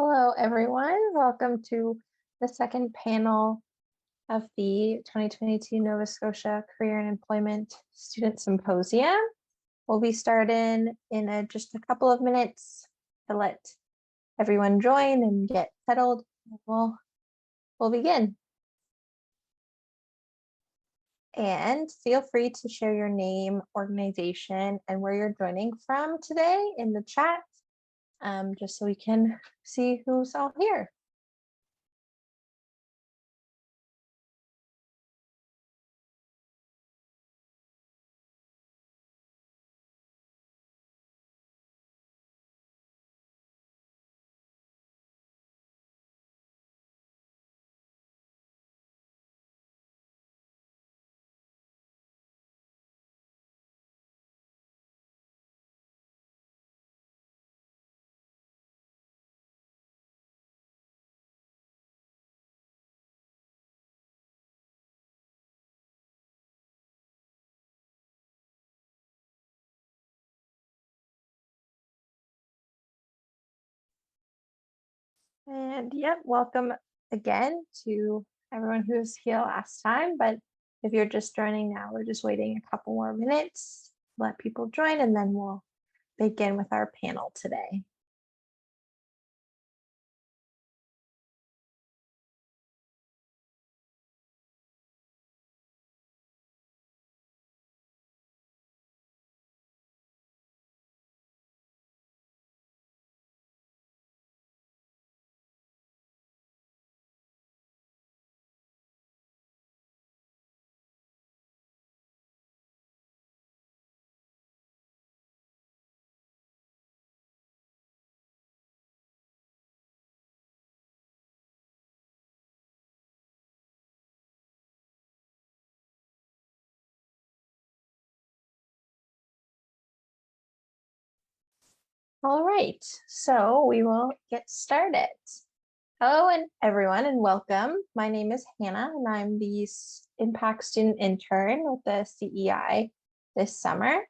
Hello, everyone. Welcome to the second panel of the 2022 Nova Scotia Career and Employment Student Symposium. We'll be starting in just a couple of minutes to let everyone join and get settled. We'll begin. And feel free to share your name, organization, and where you're joining from today in the chat, just so we can see who's all here. And yep, welcome again to everyone who was here last time. But if you're just joining now, we're just waiting a couple more minutes, let people join, and then we'll begin with our panel today. All right, so we will get started. Hello, everyone, and welcome. My name is Hannah, and I'm the Impact Student Intern with the CEI this summer.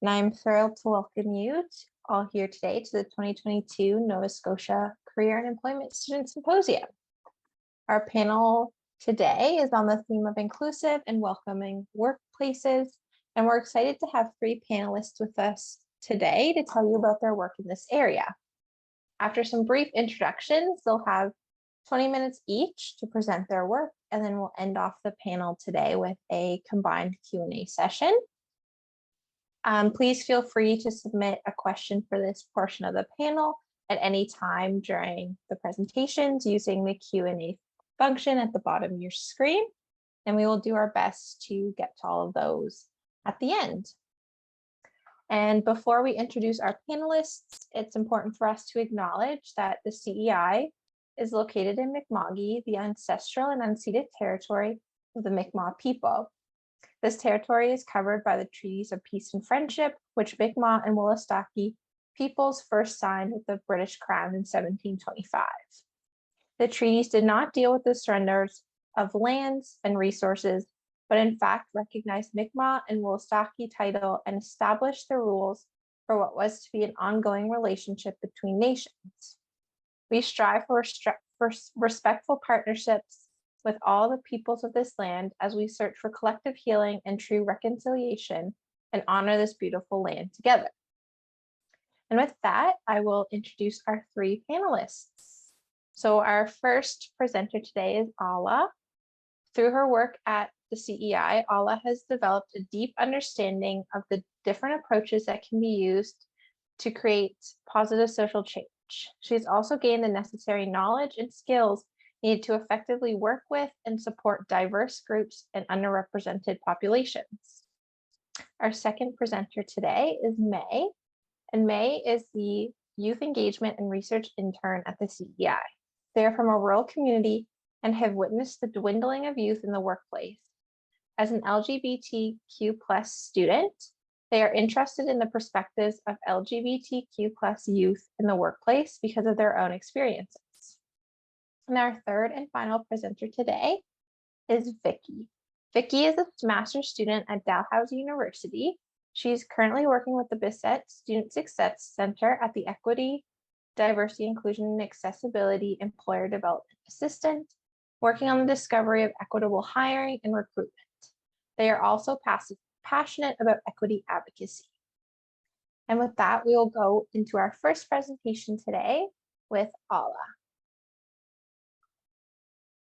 And I'm thrilled to welcome you all here today to the 2022 Nova Scotia Career and Employment Student Symposium. Our panel today is on the theme of inclusive and welcoming workplaces, and we're excited to have 3 panelists with us today to tell you about their work in this area. After some brief introductions, they'll have 20 minutes each to present their work, and then we'll end off the panel today with a combined Q&A session. Please feel free to submit a question for this portion of the panel at any time during the presentations using the Q&A function at the bottom of your screen, and we will do our best to get to all of those at the end. And before we introduce our panelists, it's important for us to acknowledge that the CEI is located in Mi'kma'ki, the ancestral and unceded territory of the Mi'kmaq people. This territory is covered by the Treaties of Peace and Friendship, which Mi'kmaq and Wolastoqey peoples first signed with the British Crown in 1725. The treaties did not deal with the surrenders of lands and resources, but in fact recognized Mi'kmaq and Wolastoqey title and established the rules for what was to be an ongoing relationship between nations. We strive for respectful partnerships with all the peoples of this land as we search for collective healing and true reconciliation and honor this beautiful land together. And with that, I will introduce our 3 panelists. So our first presenter today is Ala. Through her work at the CEI, Ala has developed a deep understanding of the different approaches that can be used to create positive social change. She's also gained the necessary knowledge and skills needed to effectively work with and support diverse groups and underrepresented populations. Our second presenter today is May, and May is the Youth Engagement and Research Intern at the CEI. They are from a rural community and have witnessed the dwindling of youth in the workplace. As an LGBTQ+ student, they are interested in the perspectives of LGBTQ+ youth in the workplace because of their own experiences. And our third and final presenter today is Vicky. Vicky is a master's student at Dalhousie University. She's currently working with the Bissett Student Success Center at the Equity diversity, inclusion, and accessibility employer development assistant, working on the discovery of equitable hiring and recruitment. They are also passionate about equity advocacy. And with that, we will go into our first presentation today with Ala.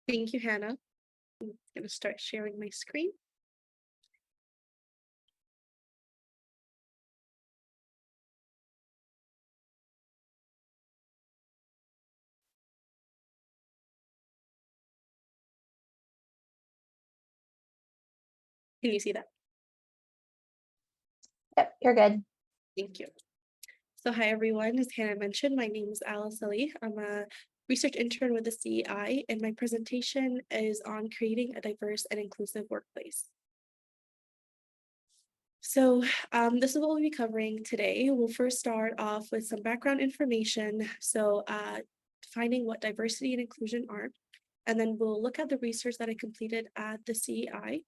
Thank you, Hannah. I'm going to start sharing my screen. Can you see that? Yep, you're good. Thank you. So hi, everyone. As Hannah mentioned, my name is Alice Ali. I'm a research intern with the CEI, and my presentation is on creating a diverse and inclusive workplace. So this is what we'll be covering today. We'll first start off with some background information. So defining what diversity and inclusion are, and then we'll look at the research that I completed at the CEI.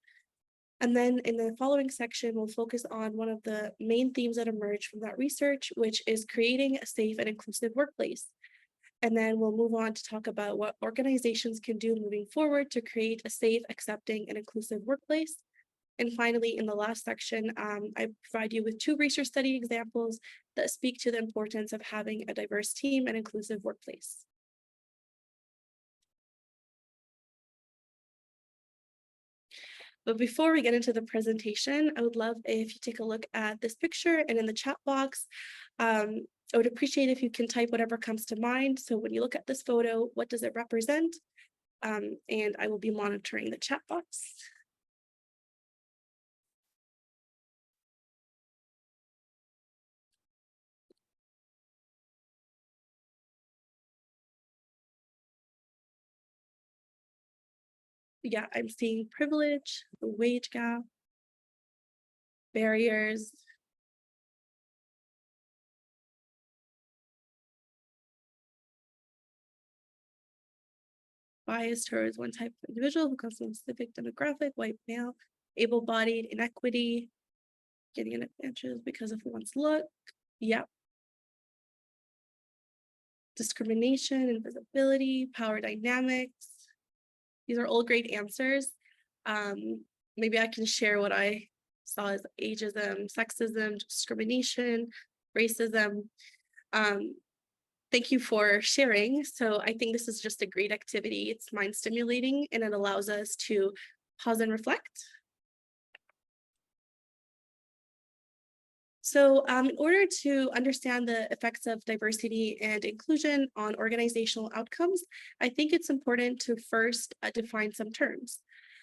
And then in the following section, we'll focus on one of the main themes that emerged from that research, which is creating a safe and inclusive workplace. And then we'll move on to talk about what organizations can do moving forward to create a safe, accepting, and inclusive workplace. And finally, in the last section, I provide you with 2 research study examples that speak to the importance of having a diverse team and inclusive workplace. But before we get into the presentation, I would love if you take a look at this picture and in the chat box. I would appreciate if you can type whatever comes to mind. So when you look at this photo, what does it represent? And I will be monitoring the chat box. Yeah, I'm seeing privilege, the wage gap, barriers, bias towards one type of individual who comes from a specific demographic, white male, able-bodied, inequity, getting an advantage because of one's look. Yep. Discrimination, invisibility, power dynamics. These are all great answers. Maybe I can share what I saw as ageism, sexism, discrimination, racism. Thank you for sharing. So I think this is just a great activity. It's mind stimulating and it allows us to pause and reflect. So in order to understand the effects of diversity and inclusion on organizational outcomes, I think it's important to first define some terms.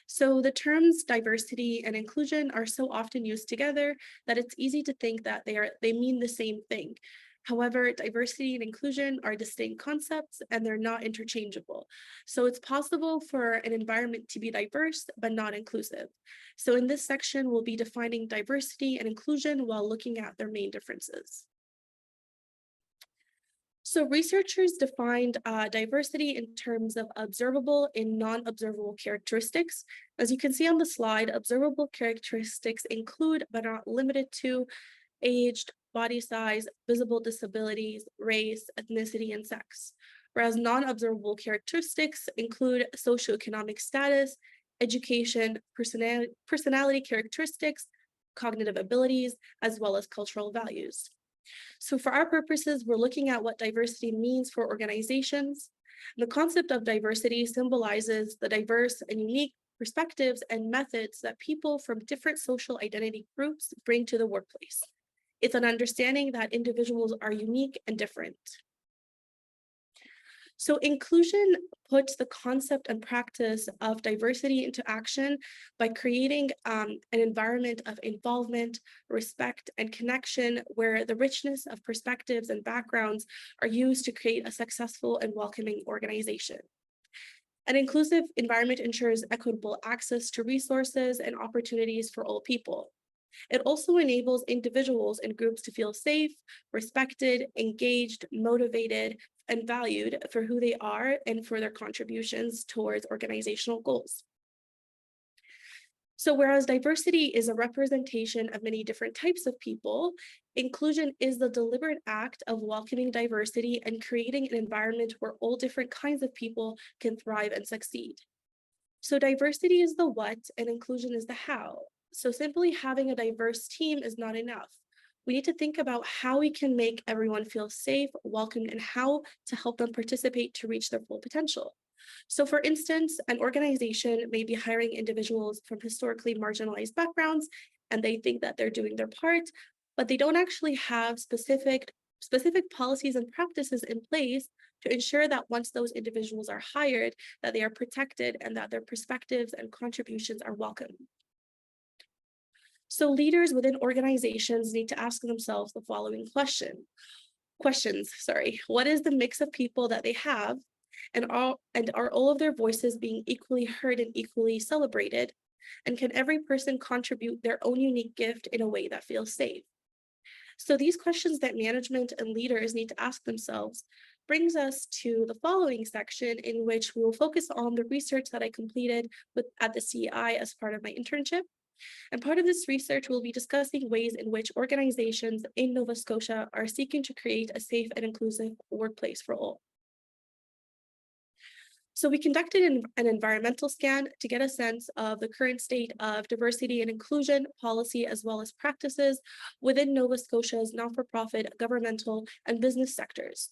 So the terms diversity and inclusion are so often used together that it's easy to think that they mean the same thing. However, diversity and inclusion are distinct concepts and they're not interchangeable. So it's possible for an environment to be diverse, but not inclusive. So in this section, we'll be defining diversity and inclusion while looking at their main differences. So researchers defined diversity in terms of observable and non-observable characteristics. As you can see on the slide, observable characteristics include, but are not limited to, age, body size, visible disabilities, race, ethnicity, and sex. Whereas non-observable characteristics include socioeconomic status, education, personality characteristics, cognitive abilities, as well as cultural values. So for our purposes, we're looking at what diversity means for organizations. The concept of diversity symbolizes the diverse and unique perspectives and methods that people from different social identity groups bring to the workplace. It's an understanding that individuals are unique and different. So inclusion puts the concept and practice of diversity into action by creating an environment of involvement, respect, and connection where the richness of perspectives and backgrounds are used to create a successful and welcoming organization. An inclusive environment ensures equitable access to resources and opportunities for all people. It also enables individuals and groups to feel safe, respected, engaged, motivated, and valued for who they are and for their contributions towards organizational goals. So whereas diversity is a representation of many different types of people, Inclusion is the deliberate act of welcoming diversity and creating an environment where all different kinds of people can thrive and succeed. So diversity is the what and inclusion is the how. So simply having a diverse team is not enough. We need to think about how we can make everyone feel safe, welcomed, and how to help them participate to reach their full potential. So for instance, an organization may be hiring individuals from historically marginalized backgrounds, and they think that they're doing their part, but they don't actually have specific policies and practices in place to ensure that once those individuals are hired, that they are protected and that their perspectives and contributions are welcome. So leaders within organizations need to ask themselves the following questions. What is the mix of people that they have? And are all of their voices being equally heard and equally celebrated? And can every person contribute their own unique gift in a way that feels safe? So these questions that management and leaders need to ask themselves brings us to the following section, in which we will focus on the research that I completed at the CEI as part of my internship. And part of this research will be discussing ways in which organizations in Nova Scotia are seeking to create a safe and inclusive workplace for all. So we conducted an environmental scan to get a sense of the current state of diversity and inclusion policy, as well as practices within Nova Scotia's not-for-profit, governmental, and business sectors.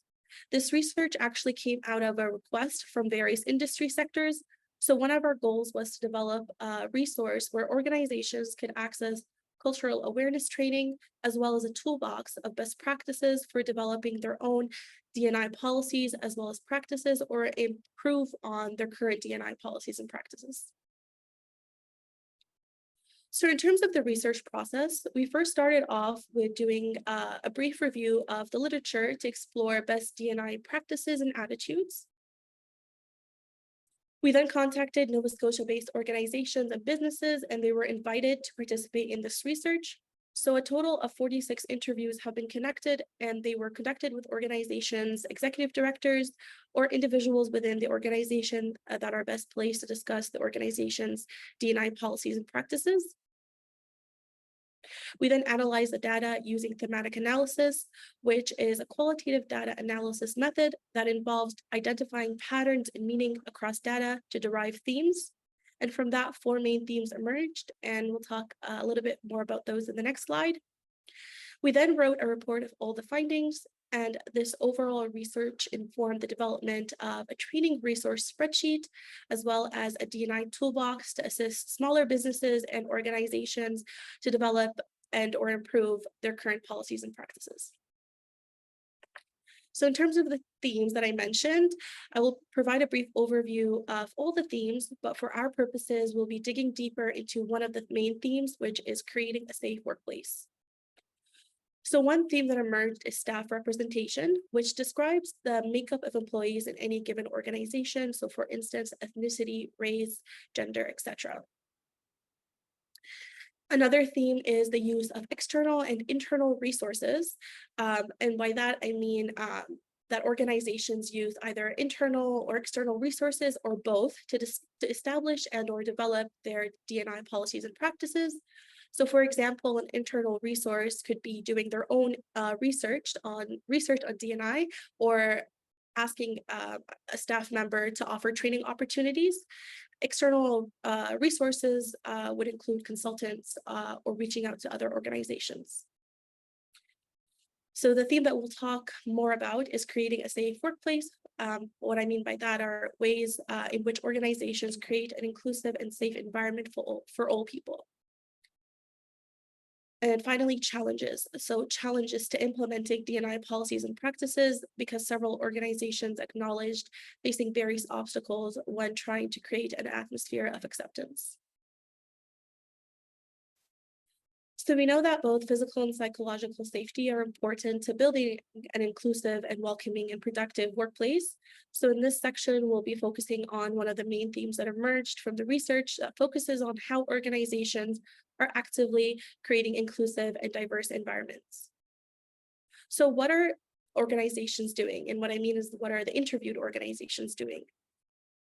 This research actually came out of a request from various industry sectors. So one of our goals was to develop a resource where organizations could access cultural awareness training, as well as a toolbox of best practices for developing their own D&I policies, as well as practices, or improve on their current D&I policies and practices. So in terms of the research process, we first started off with doing a brief review of the literature to explore best D&I practices and attitudes. We then contacted Nova Scotia-based organizations and businesses, and they were invited to participate in this research. So a total of 46 interviews have been conducted, and they were conducted with organizations, executive directors, or individuals within the organization that are best placed to discuss the organization's D&I policies and practices. We then analyze the data using thematic analysis, which is a qualitative data analysis method that involves identifying patterns and meaning across data to derive themes. And from that, 4 main themes emerged, and we'll talk a little bit more about those in the next slide. We then wrote a report of all the findings, and this overall research informed the development of a training resource spreadsheet, as well as a D&I toolbox to assist smaller businesses and organizations to develop and or improve their current policies and practices. So in terms of the themes that I mentioned, I will provide a brief overview of all the themes, but for our purposes, we'll be digging deeper into one of the main themes, which is creating a safe workplace. So one theme that emerged is staff representation, which describes the makeup of employees in any given organization. So for instance, ethnicity, race, gender, etc. Another theme is the use of external and internal resources. And by that, I mean that organizations use either internal or external resources or both to establish and or develop their D&I policies and practices. So for example, an internal resource could be doing their own research on D&I, or asking a staff member to offer training opportunities. External resources would include consultants or reaching out to other organizations. So the theme that we'll talk more about is creating a safe workplace. What I mean by that are ways in which organizations create an inclusive and safe environment for all people. And finally, challenges. So challenges to implementing D&I policies and practices, because several organizations acknowledged facing various obstacles when trying to create an atmosphere of acceptance. So we know that both physical and psychological safety are important to building an inclusive and welcoming and productive workplace. So in this section, we'll be focusing on one of the main themes that emerged from the research that focuses on how organizations are actively creating inclusive and diverse environments. So what are organizations doing? And what I mean is, what are the interviewed organizations doing?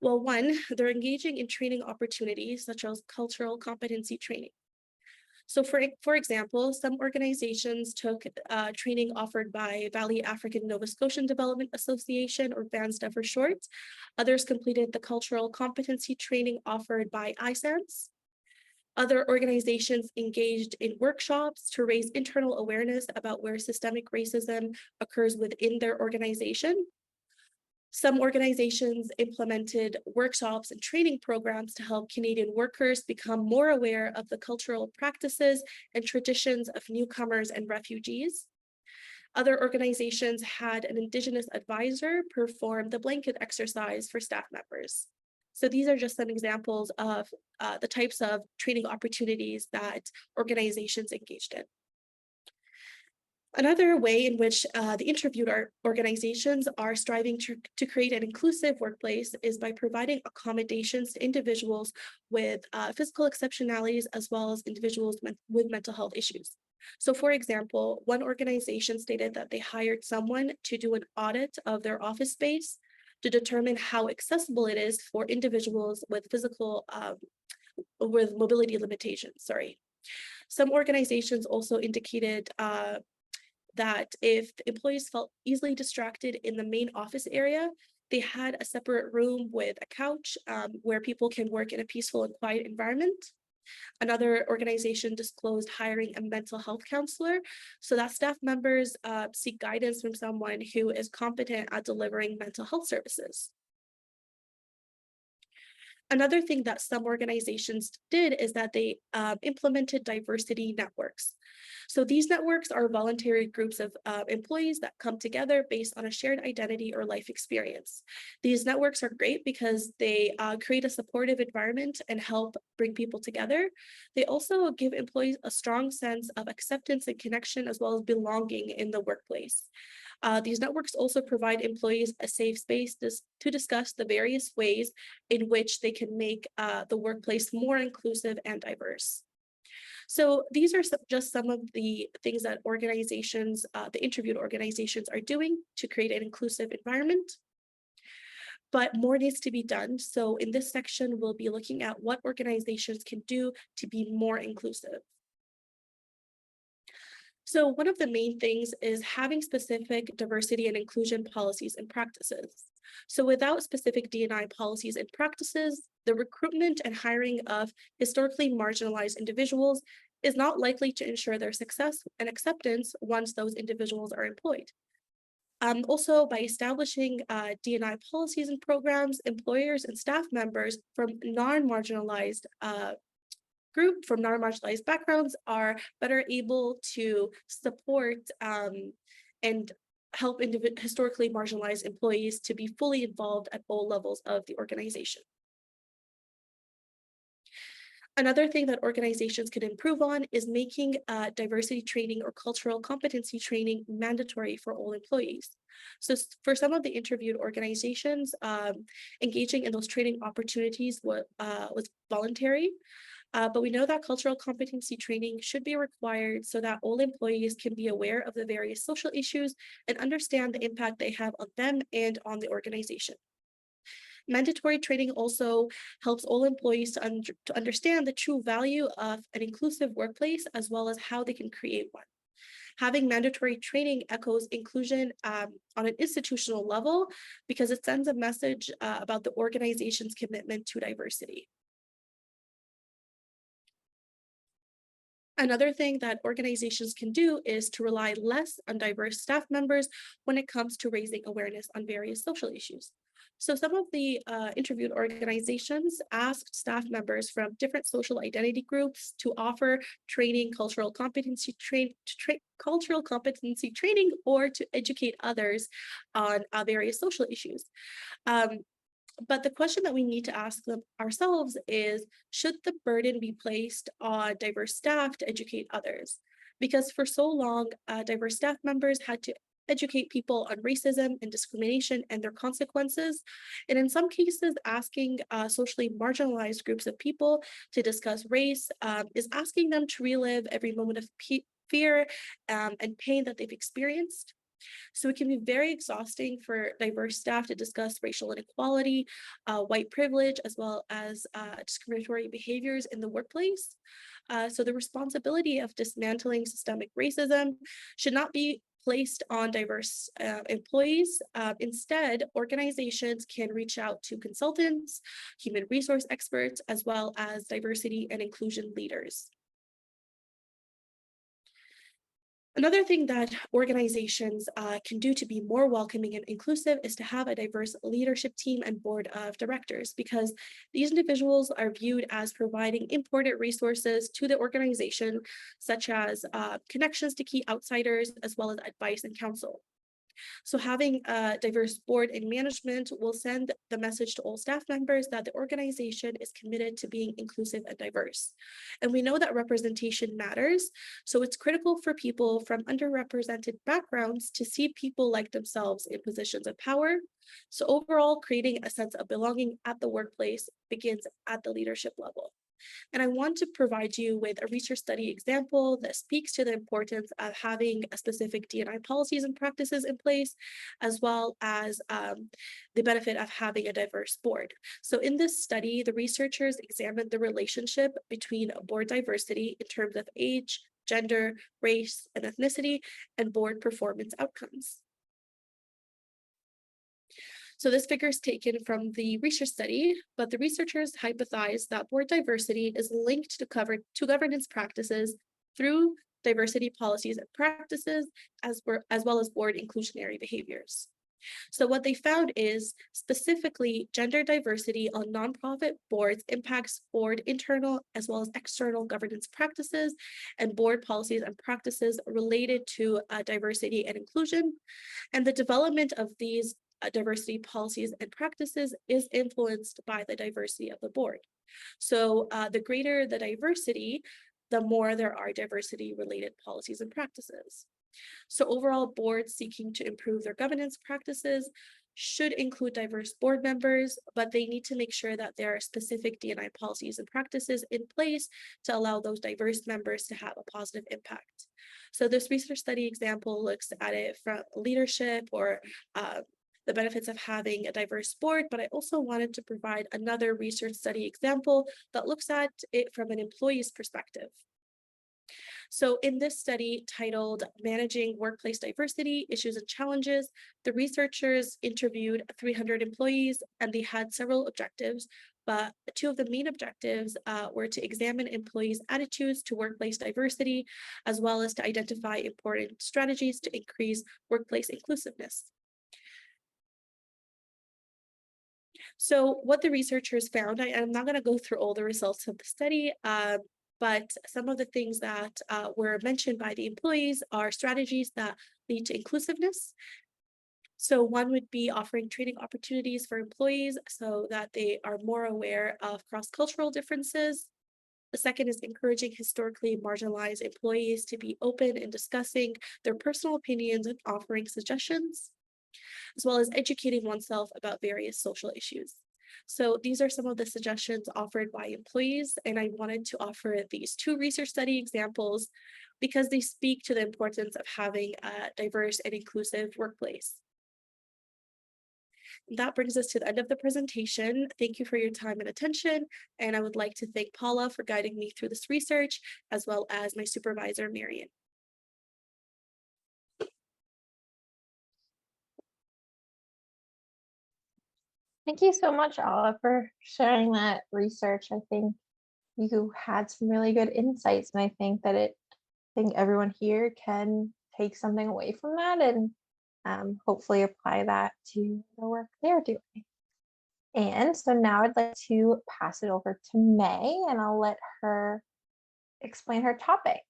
Well, one, they're engaging in training opportunities such as cultural competency training. So for example, some organizations took training offered by Valley African Nova Scotian Development Association, or VANSDA for short. Others completed the cultural competency training offered by ISANS. Other organizations engaged in workshops to raise internal awareness about where systemic racism occurs within their organization. Some organizations implemented workshops and training programs to help Canadian workers become more aware of the cultural practices and traditions of newcomers and refugees. Other organizations had an Indigenous advisor perform the blanket exercise for staff members. So these are just some examples of the types of training opportunities that organizations engaged in. Another way in which the interviewed organizations are striving to create an inclusive workplace is by providing accommodations to individuals with physical exceptionalities, as well as individuals with mental health issues. So for example, one organization stated that they hired someone to do an audit of their office space to determine how accessible it is for individuals with with mobility limitations, Some organizations also indicated that if the employees felt easily distracted in the main office area, they had a separate room with a couch where people can work in a peaceful and quiet environment. Another organization disclosed hiring a mental health counselor so that staff members seek guidance from someone who is competent at delivering mental health services. Another thing that some organizations did is that they implemented diversity networks. So these networks are voluntary groups of employees that come together based on a shared identity or life experience. These networks are great because they create a supportive environment and help bring people together. They also give employees a strong sense of acceptance and connection, as well as belonging in the workplace. These networks also provide employees a safe space to discuss the various ways in which they can make the workplace more inclusive and diverse. So these are just some of the things that organizations, the interviewed organizations, are doing to create an inclusive environment. But more needs to be done. So in this section, we'll be looking at what organizations can do to be more inclusive. So one of the main things is having specific diversity and inclusion policies and practices. So without specific D&I policies and practices, the recruitment and hiring of historically marginalized individuals is not likely to ensure their success and acceptance once those individuals are employed. Also, by establishing D&I policies and programs, employers and staff members from non-marginalized backgrounds are better able to support and help historically marginalized employees to be fully involved at all levels of the organization. Another thing that organizations can improve on is making diversity training or cultural competency training mandatory for all employees. So for some of the interviewed organizations, engaging in those training opportunities was voluntary. But we know that cultural competency training should be required so that all employees can be aware of the various social issues and understand the impact they have on them and on the organization. Mandatory training also helps all employees to understand the true value of an inclusive workplace, as well as how they can create one. Having mandatory training echoes inclusion on an institutional level because it sends a message about the organization's commitment to diversity. Another thing that organizations can do is to rely less on diverse staff members when it comes to raising awareness on various social issues. So some of the interviewed organizations asked staff members from different social identity groups to offer training, cultural competency training, or to educate others on various social issues. But the question that we need to ask ourselves is, should the burden be placed on diverse staff to educate others? Because for so long, diverse staff members had to educate people on racism and discrimination and their consequences. And in some cases, asking socially marginalized groups of people to discuss race is asking them to relive every moment of fear and pain that they've experienced. So it can be very exhausting for diverse staff to discuss racial inequality, white privilege, as well as discriminatory behaviors in the workplace. So the responsibility of dismantling systemic racism should not be placed on diverse employees. Instead, organizations can reach out to consultants, human resource experts, as well as diversity and inclusion leaders. Another thing that organizations can do to be more welcoming and inclusive is to have a diverse leadership team and board of directors, because these individuals are viewed as providing important resources to the organization, such as connections to key outsiders, as well as advice and counsel. So having a diverse board and management will send the message to all staff members that the organization is committed to being inclusive and diverse. And we know that representation matters, so it's critical for people from underrepresented backgrounds to see people like themselves in positions of power. So overall, creating a sense of belonging at the workplace begins at the leadership level. And I want to provide you with a research study example that speaks to the importance of having a specific D&I policies and practices in place, as well as the benefit of having a diverse board. So in this study, the researchers examined the relationship between board diversity in terms of age, gender, race, and ethnicity, and board performance outcomes. So this figure is taken from the research study, but the researchers hypothesized that board diversity is linked to governance practices through diversity policies and practices, as well as board inclusionary behaviors. So what they found is specifically gender diversity on nonprofit boards impacts board internal as well as external governance practices and board policies and practices related to diversity and inclusion. And the development of these diversity policies and practices is influenced by the diversity of the board. So the greater the diversity, the more there are diversity related policies and practices. So overall, boards seeking to improve their governance practices should include diverse board members, but they need to make sure that there are specific D&I policies and practices in place to allow those diverse members to have a positive impact. So this research study example looks at it from leadership or the benefits of having a diverse board, but I also wanted to provide another research study example that looks at it from an employee's perspective. So in this study titled Managing Workplace Diversity, Issues and Challenges, the researchers interviewed 300 employees and they had several objectives, but two of the main objectives were to examine employees' attitudes to workplace diversity, as well as to identify important strategies to increase workplace inclusiveness. So what the researchers found, I'm not going to go through all the results of the study, but some of the things that were mentioned by the employees are strategies that lead to inclusiveness. So one would be offering training opportunities for employees so that they are more aware of cross-cultural differences. The second is encouraging historically marginalized employees to be open in discussing their personal opinions and offering suggestions, as well as educating oneself about various social issues. So these are some of the suggestions offered by employees, and I wanted to offer these two research study examples because they speak to the importance of having a diverse and inclusive workplace. That brings us to the end of the presentation. Thank you for your time and attention, and I would like to thank Paula for guiding me through this research, as well as my supervisor, Marion. Thank you so much, Ala, for sharing that research. I think you had some really good insights, and I think that everyone here can take something away from that and hopefully apply that to the work they're doing. And so now I'd like to pass it over to May, and I'll let her explain her topic.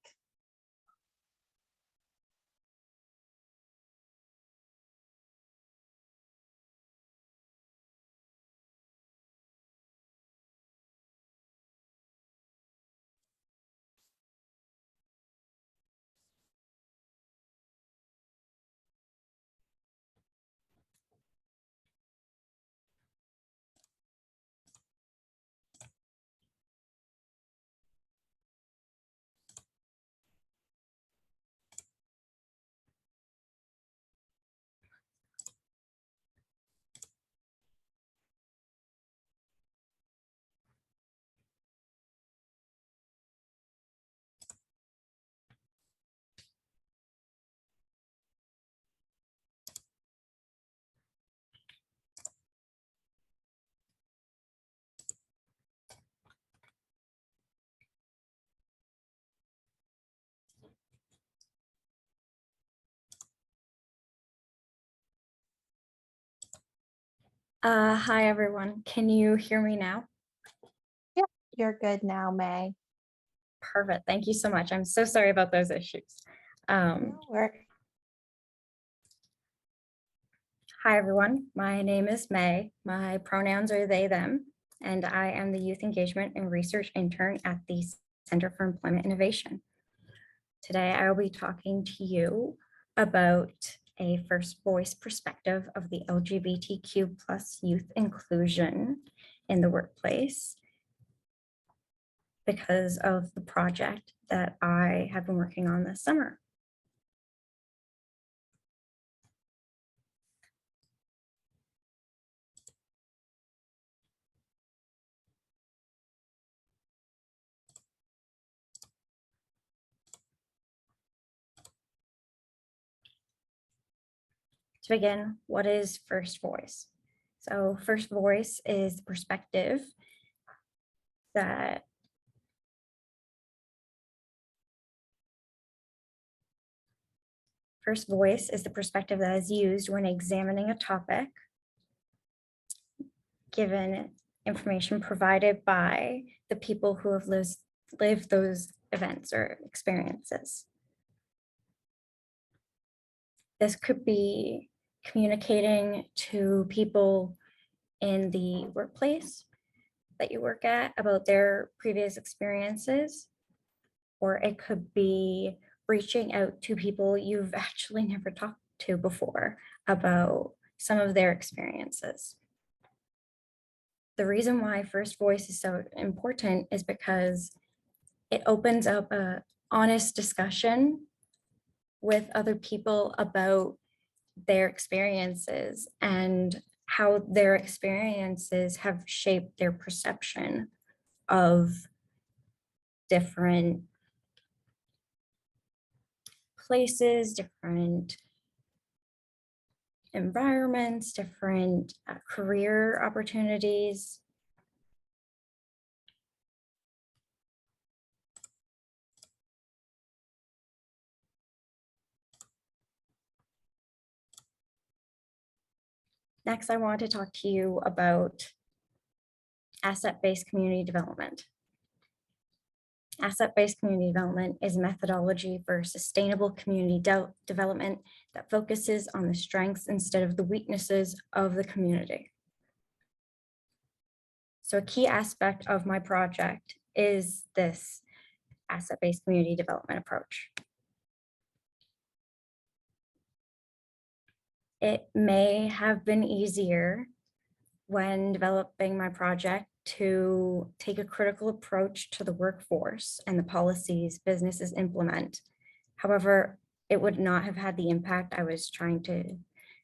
Hi, everyone. Can you hear me now? You're good now, May. Perfect. Thank you so much. I'm so sorry about those issues. No worries. Hi, everyone. My name is May. My pronouns are they, them, and I am the Youth Engagement and Research Intern at the Center for Employment Innovation. Today, I will be talking to you about a first voice perspective of the LGBTQ plus youth inclusion in the workplace, because of the project that I have been working on this summer. To begin, what is first voice? So first voice is the perspective that is used when examining a topic, given information provided by the people who have lived those events or experiences. This could be communicating to people in the workplace that you work at about their previous experiences, or it could be reaching out to people you've actually never talked to before about some of their experiences. The reason why first voice is so important is because it opens up an honest discussion with other people about their experiences and how their experiences have shaped their perception of different places, different environments, different career opportunities. Next, I want to talk to you about asset-based community development. Asset-based community development is a methodology for sustainable community development that focuses on the strengths instead of the weaknesses of the community. So a key aspect of my project is this asset-based community development approach. It may have been easier when developing my project to take a critical approach to the workforce and the policies businesses implement. However, it would not have had the impact I was trying to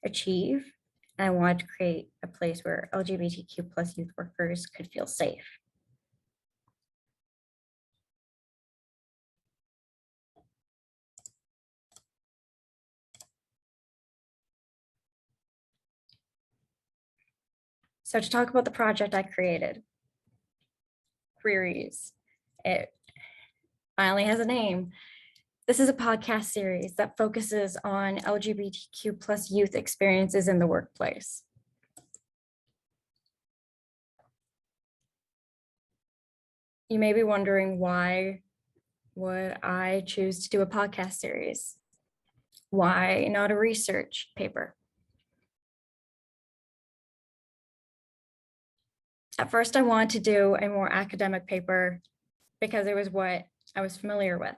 achieve. And I wanted to create a place where LGBTQ plus youth workers could feel safe. So to talk about the project I created, Queries, it finally has a name. This is a podcast series that focuses on LGBTQ plus youth experiences in the workplace. You may be wondering, why would I choose to do a podcast series? Why not a research paper? At first, I wanted to do a more academic paper because it was what I was familiar with.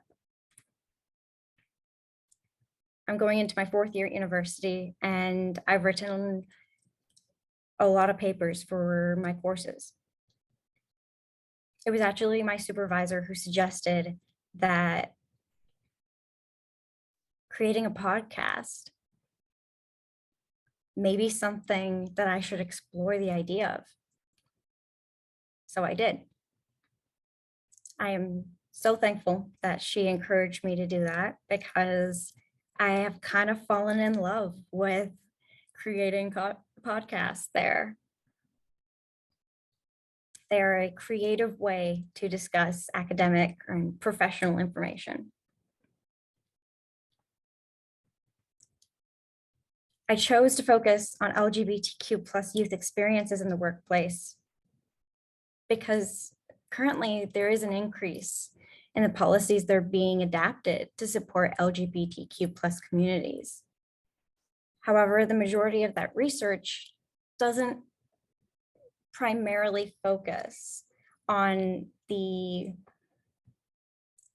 I'm going into my 4th year at university, and I've written a lot of papers for my courses. It was actually my supervisor who suggested that creating a podcast may be something that I should explore the idea of. So I did. I am so thankful that she encouraged me to do that, because I have kind of fallen in love with creating podcasts there. They're a creative way to discuss academic and professional information. I chose to focus on LGBTQ plus youth experiences in the workplace because currently there is an increase in the policies that are being adapted to support LGBTQ plus communities. However, the majority of that research doesn't primarily focus on the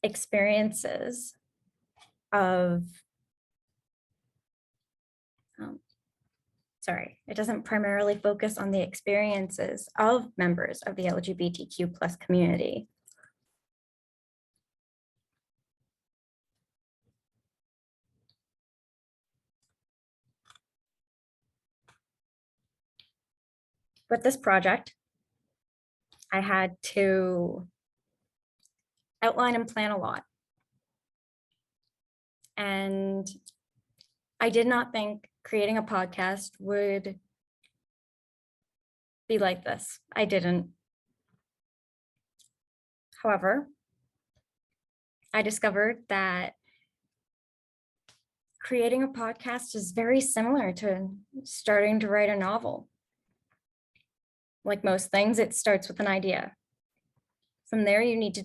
experiences of, it doesn't primarily focus on the experiences of members of the LGBTQ plus community. With this project, I had to outline and plan a lot. And I did not think creating a podcast would be like this. I didn't. However, I discovered that creating a podcast is very similar to starting to write a novel. Like most things, it starts with an idea. From there, you need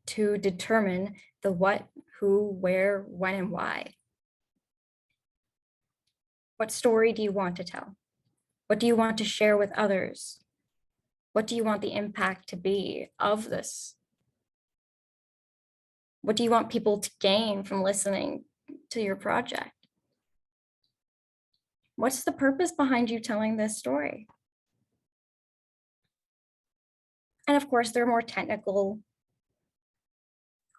to determine the what, who, where, when, and why. What story do you want to tell? What do you want to share with others? What do you want the impact to be of this? What do you want people to gain from listening to your project? What's the purpose behind you telling this story? And of course, there are more technical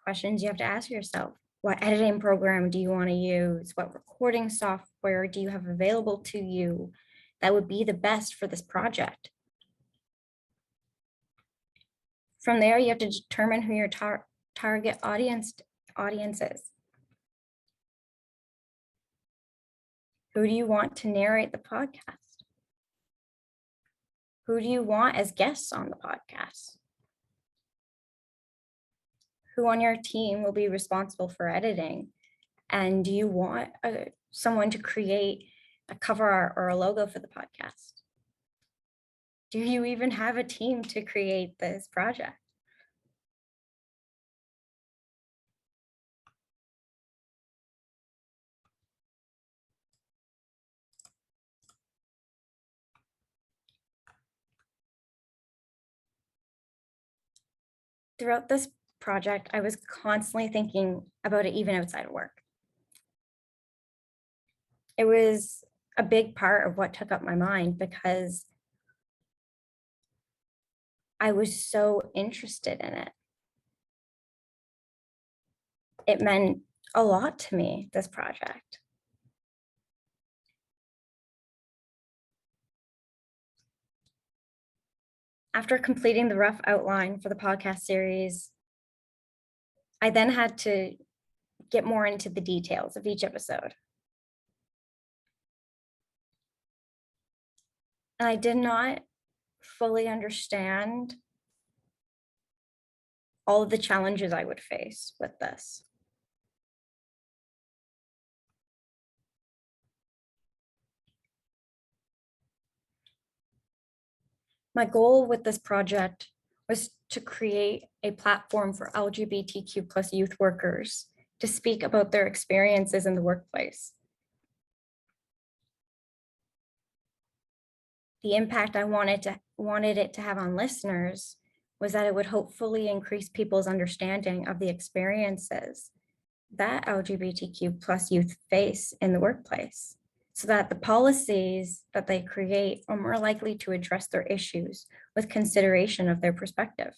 questions you have to ask yourself. What editing program do you want to use? What recording software do you have available to you that would be the best for this project? From there, you have to determine who your target audience is. Who do you want to narrate the podcast? Who do you want as guests on the podcast? Who on your team will be responsible for editing? And do you want someone to create a cover art or a logo for the podcast? Do you even have a team to create this project? Throughout this project, I was constantly thinking about it even outside of work. It was a big part of what took up my mind because I was so interested in it. It meant a lot to me, this project. After completing the rough outline for the podcast series, I then had to get more into the details of each episode. And I did not fully understand all of the challenges I would face with this. My goal with this project was to create a platform for LGBTQ plus youth workers to speak about their experiences in the workplace. The impact I wanted it to have on listeners was that it would hopefully increase people's understanding of the experiences that LGBTQ plus youth face in the workplace, so that the policies that they create are more likely to address their issues with consideration of their perspective.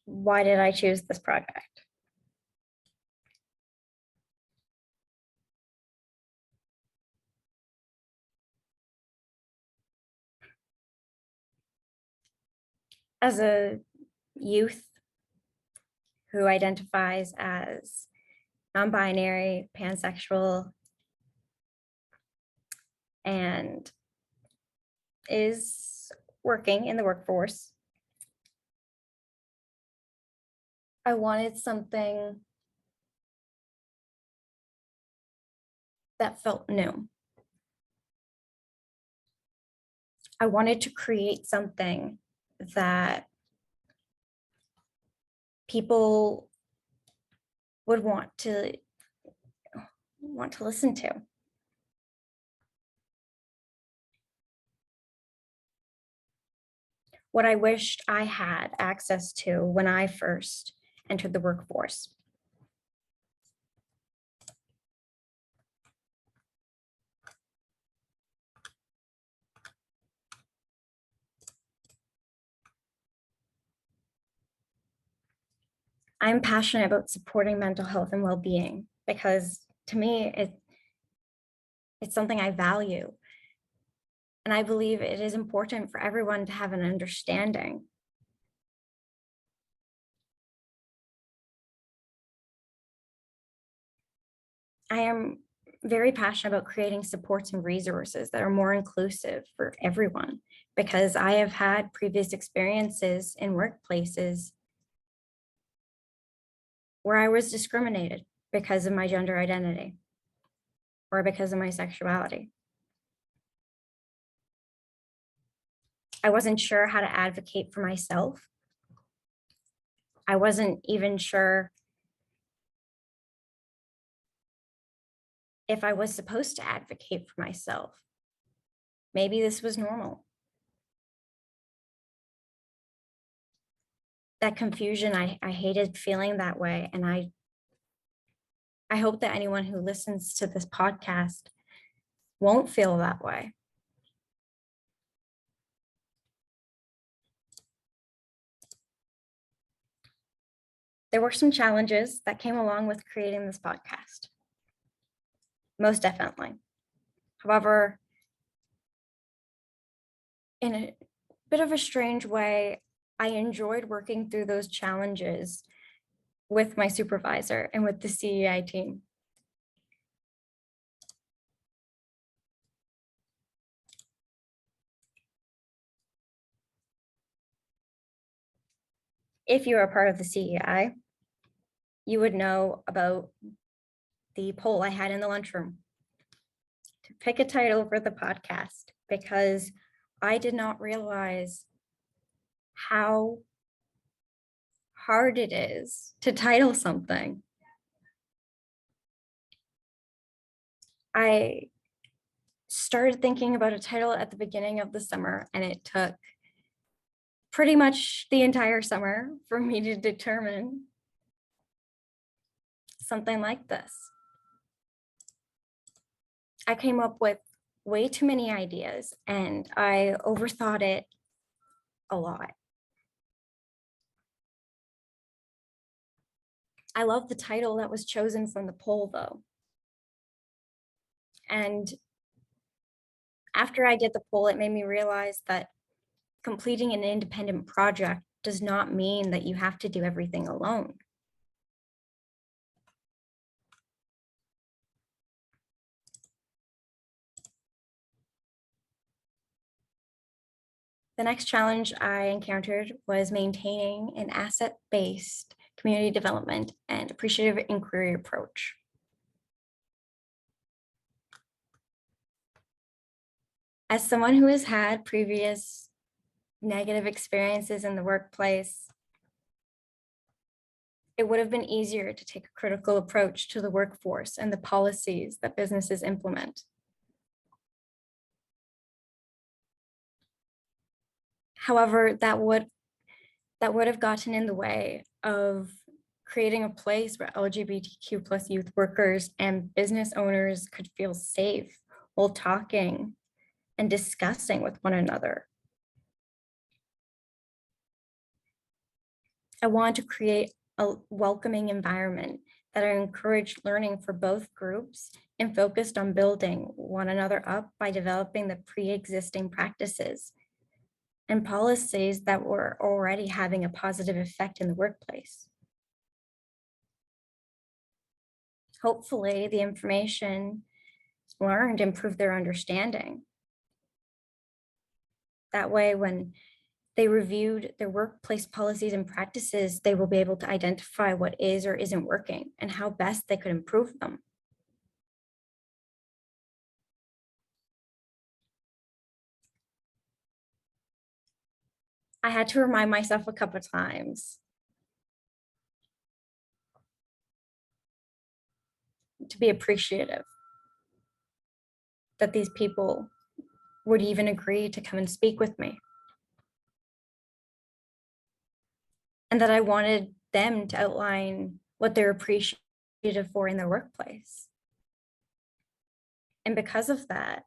Why did I choose this project? As a youth who identifies as non-binary, pansexual, and is working in the workforce. I wanted something that felt new. I wanted to create something that people would want to listen to. What I wished I had access to when I first entered the workforce. I'm passionate about supporting mental health and well-being because to me, it's something I value. And I believe it is important for everyone to have an understanding. I am very passionate about creating supports and resources that are more inclusive for everyone because I have had previous experiences in workplaces where I was discriminated because of my gender identity or because of my sexuality. I wasn't sure how to advocate for myself. I wasn't even sure if I was supposed to advocate for myself. Maybe this was normal. That confusion, I hated feeling that way. And I hope that anyone who listens to this podcast won't feel that way. There were some challenges that came along with creating this podcast. Most definitely. However, in a bit of a strange way, I enjoyed working through those challenges with my supervisor and with the CEI team. If you are part of the CEI, you would know about the poll I had in the lunchroom to pick a title for the podcast because I did not realize how hard it is to title something. I started thinking about a title at the beginning of the summer, and it took pretty much the entire summer for me to determine something like this. I came up with way too many ideas and I overthought it a lot. I love the title that was chosen from the poll though. And after I did the poll, it made me realize that completing an independent project does not mean that you have to do everything alone. The next challenge I encountered was maintaining an asset-based community development and appreciative inquiry approach. As someone who has had previous negative experiences in the workplace, it would have been easier to take a critical approach to the workforce and the policies that businesses implement. However, that would have gotten in the way of creating a place where LGBTQ+ youth workers and business owners could feel safe while talking and discussing with one another. I want to create a welcoming environment that encouraged learning for both groups and focused on building one another up by developing the pre-existing practices and policies that were already having a positive effect in the workplace. hopefully the information learned improve their understanding. That way, when they reviewed their workplace policies and practices, they will be able to identify what is or isn't working and how best they could improve them. I had to remind myself a couple of times to be appreciative that these people would even agree to come and speak with me. And that I wanted them to outline what they're appreciative for in their workplace. And because of that,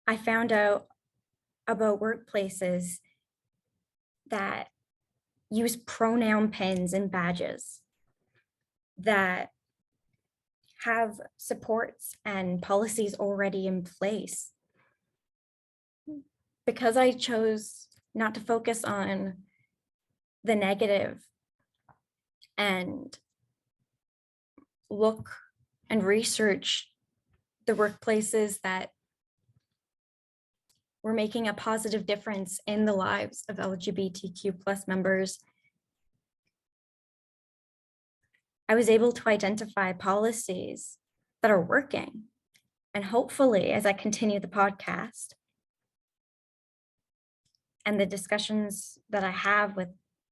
I found out about workplaces that use pronoun pins and badges, that have supports and policies already in place. Because I chose not to focus on the negative and look and research the workplaces that were making a positive difference in the lives of LGBTQ+ members, I was able to identify policies that are working. And hopefully, as I continue the podcast and the discussions that I have with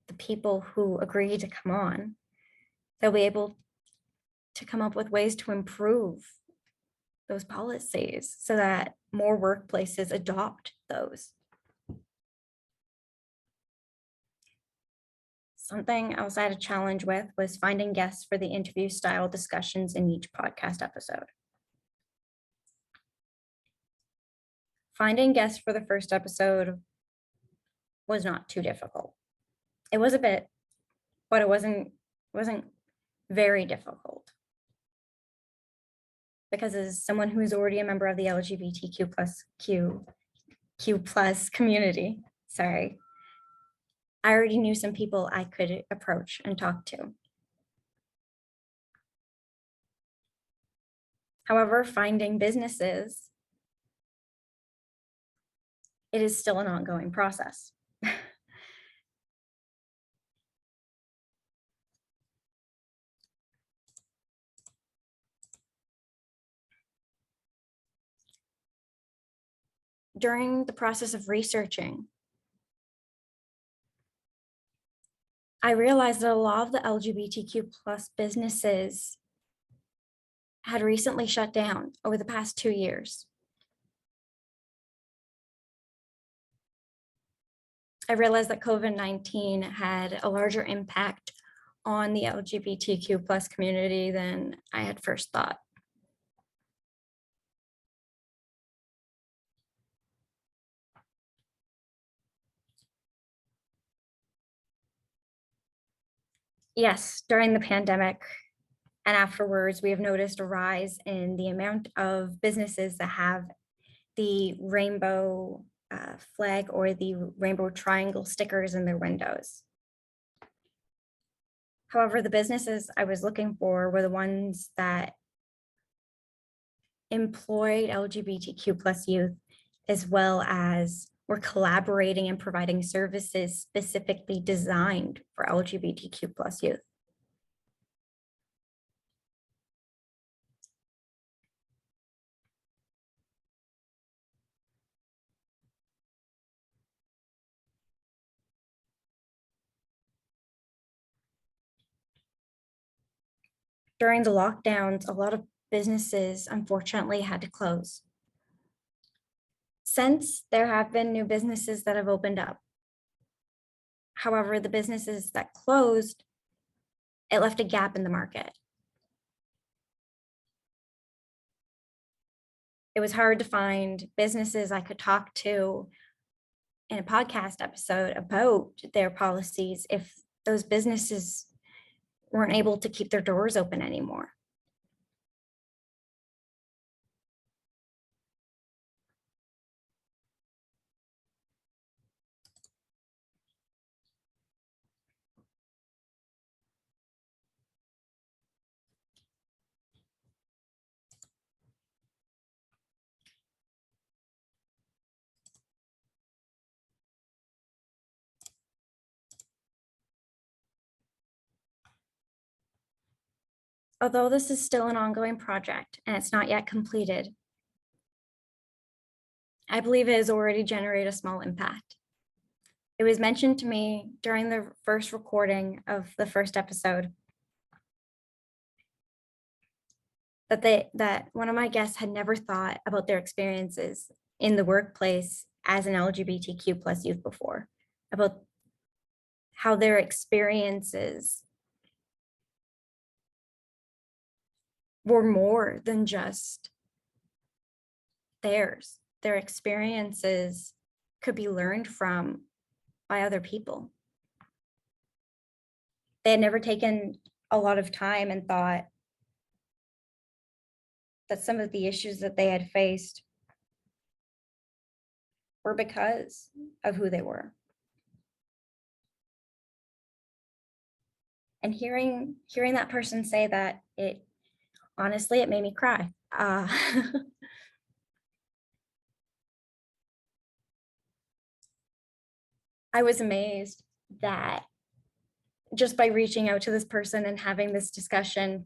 the people who agree to come on, they'll be able to come up with ways to improve those policies so that more workplaces adopt those. Something else I had a challenge with was finding guests for the interview style discussions in each podcast episode. Finding guests for the first episode was not too difficult. It was a bit, but it wasn't very difficult. Because as someone who is already a member of the LGBTQ plus Q plus community, sorry, I already knew some people I could approach and talk to. However, finding businesses, it is still an ongoing process. During the process of researching, I realized that a lot of the LGBTQ plus businesses had recently shut down over the past 2 years. I realized that COVID-19 had a larger impact on the LGBTQ plus community than I had first thought. Yes, during the pandemic and afterwards, we have noticed a rise in the amount of businesses that have the rainbow flag or the rainbow triangle stickers in their windows. However, the businesses I was looking for were the ones that employed LGBTQ plus youth, as well as were collaborating and providing services specifically designed for LGBTQ plus youth. During the lockdowns, a lot of businesses unfortunately had to close. Since there have been new businesses that have opened up. However, the businesses that closed, it left a gap in the market. It was hard to find businesses I could talk to in a podcast episode about their policies if those businesses weren't able to keep their doors open anymore. Although this is still an ongoing project and it's not yet completed, I believe it has already generated a small impact. It was mentioned to me during the first recording of the first episode that one of my guests had never thought about their experiences in the workplace as an LGBTQ plus youth before, about how their experiences were more than just theirs. Their experiences could be learned from by other people. They had never taken a lot of time and thought that some of the issues that they had faced were because of who they were. And hearing that person say that, honestly, it made me cry. I was amazed that just by reaching out to this person and having this discussion,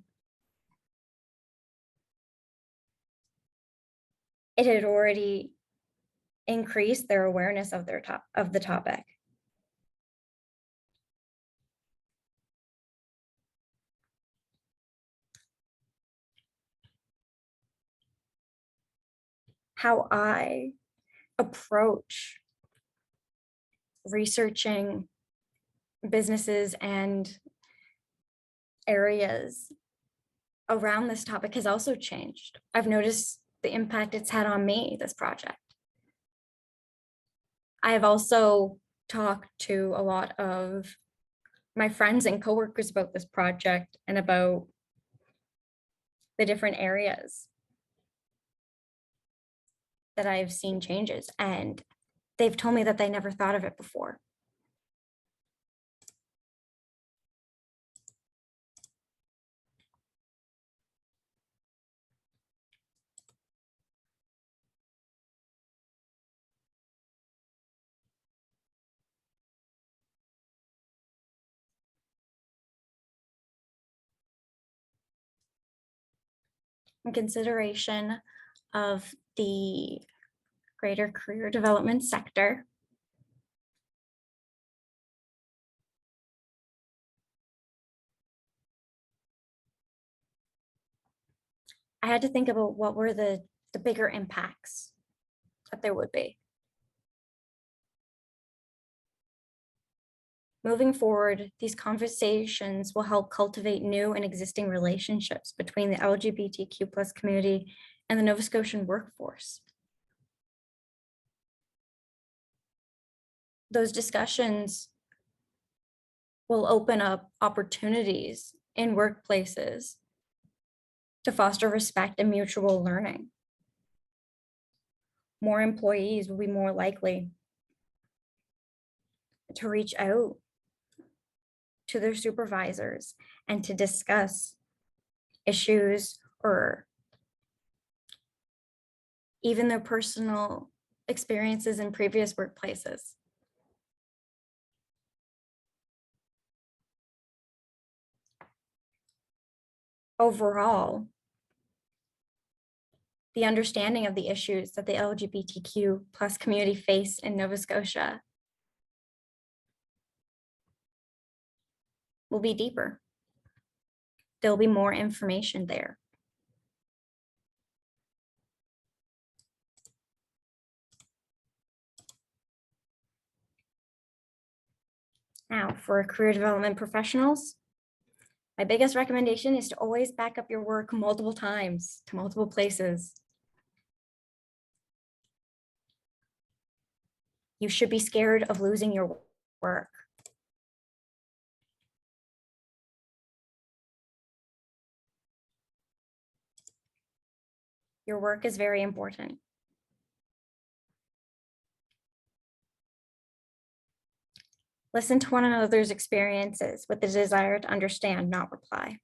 it had already increased their awareness of the topic. How I approach researching businesses and areas around this topic has also changed. I've noticed the impact it's had on me, this project. I have also talked to a lot of my friends and coworkers about this project and about the different areas that I've seen changes, and they've told me that they never thought of it before. In consideration of the greater career development sector, I had to think about what were the bigger impacts that there would be. Moving forward, these conversations will help cultivate new and existing relationships between the LGBTQ plus community and the Nova Scotian workforce. Those discussions will open up opportunities in workplaces to foster respect and mutual learning. More employees will be more likely to reach out to their supervisors and to discuss issues or even their personal experiences in previous workplaces. Overall, the understanding of the issues that the LGBTQ plus community face in Nova Scotia will be deeper. There'll be more information there. Now, for career development professionals, my biggest recommendation is to always back up your work multiple times to multiple places. You should be scared of losing your work. Your work is very important. Listen to one another's experiences with the desire to understand, not reply.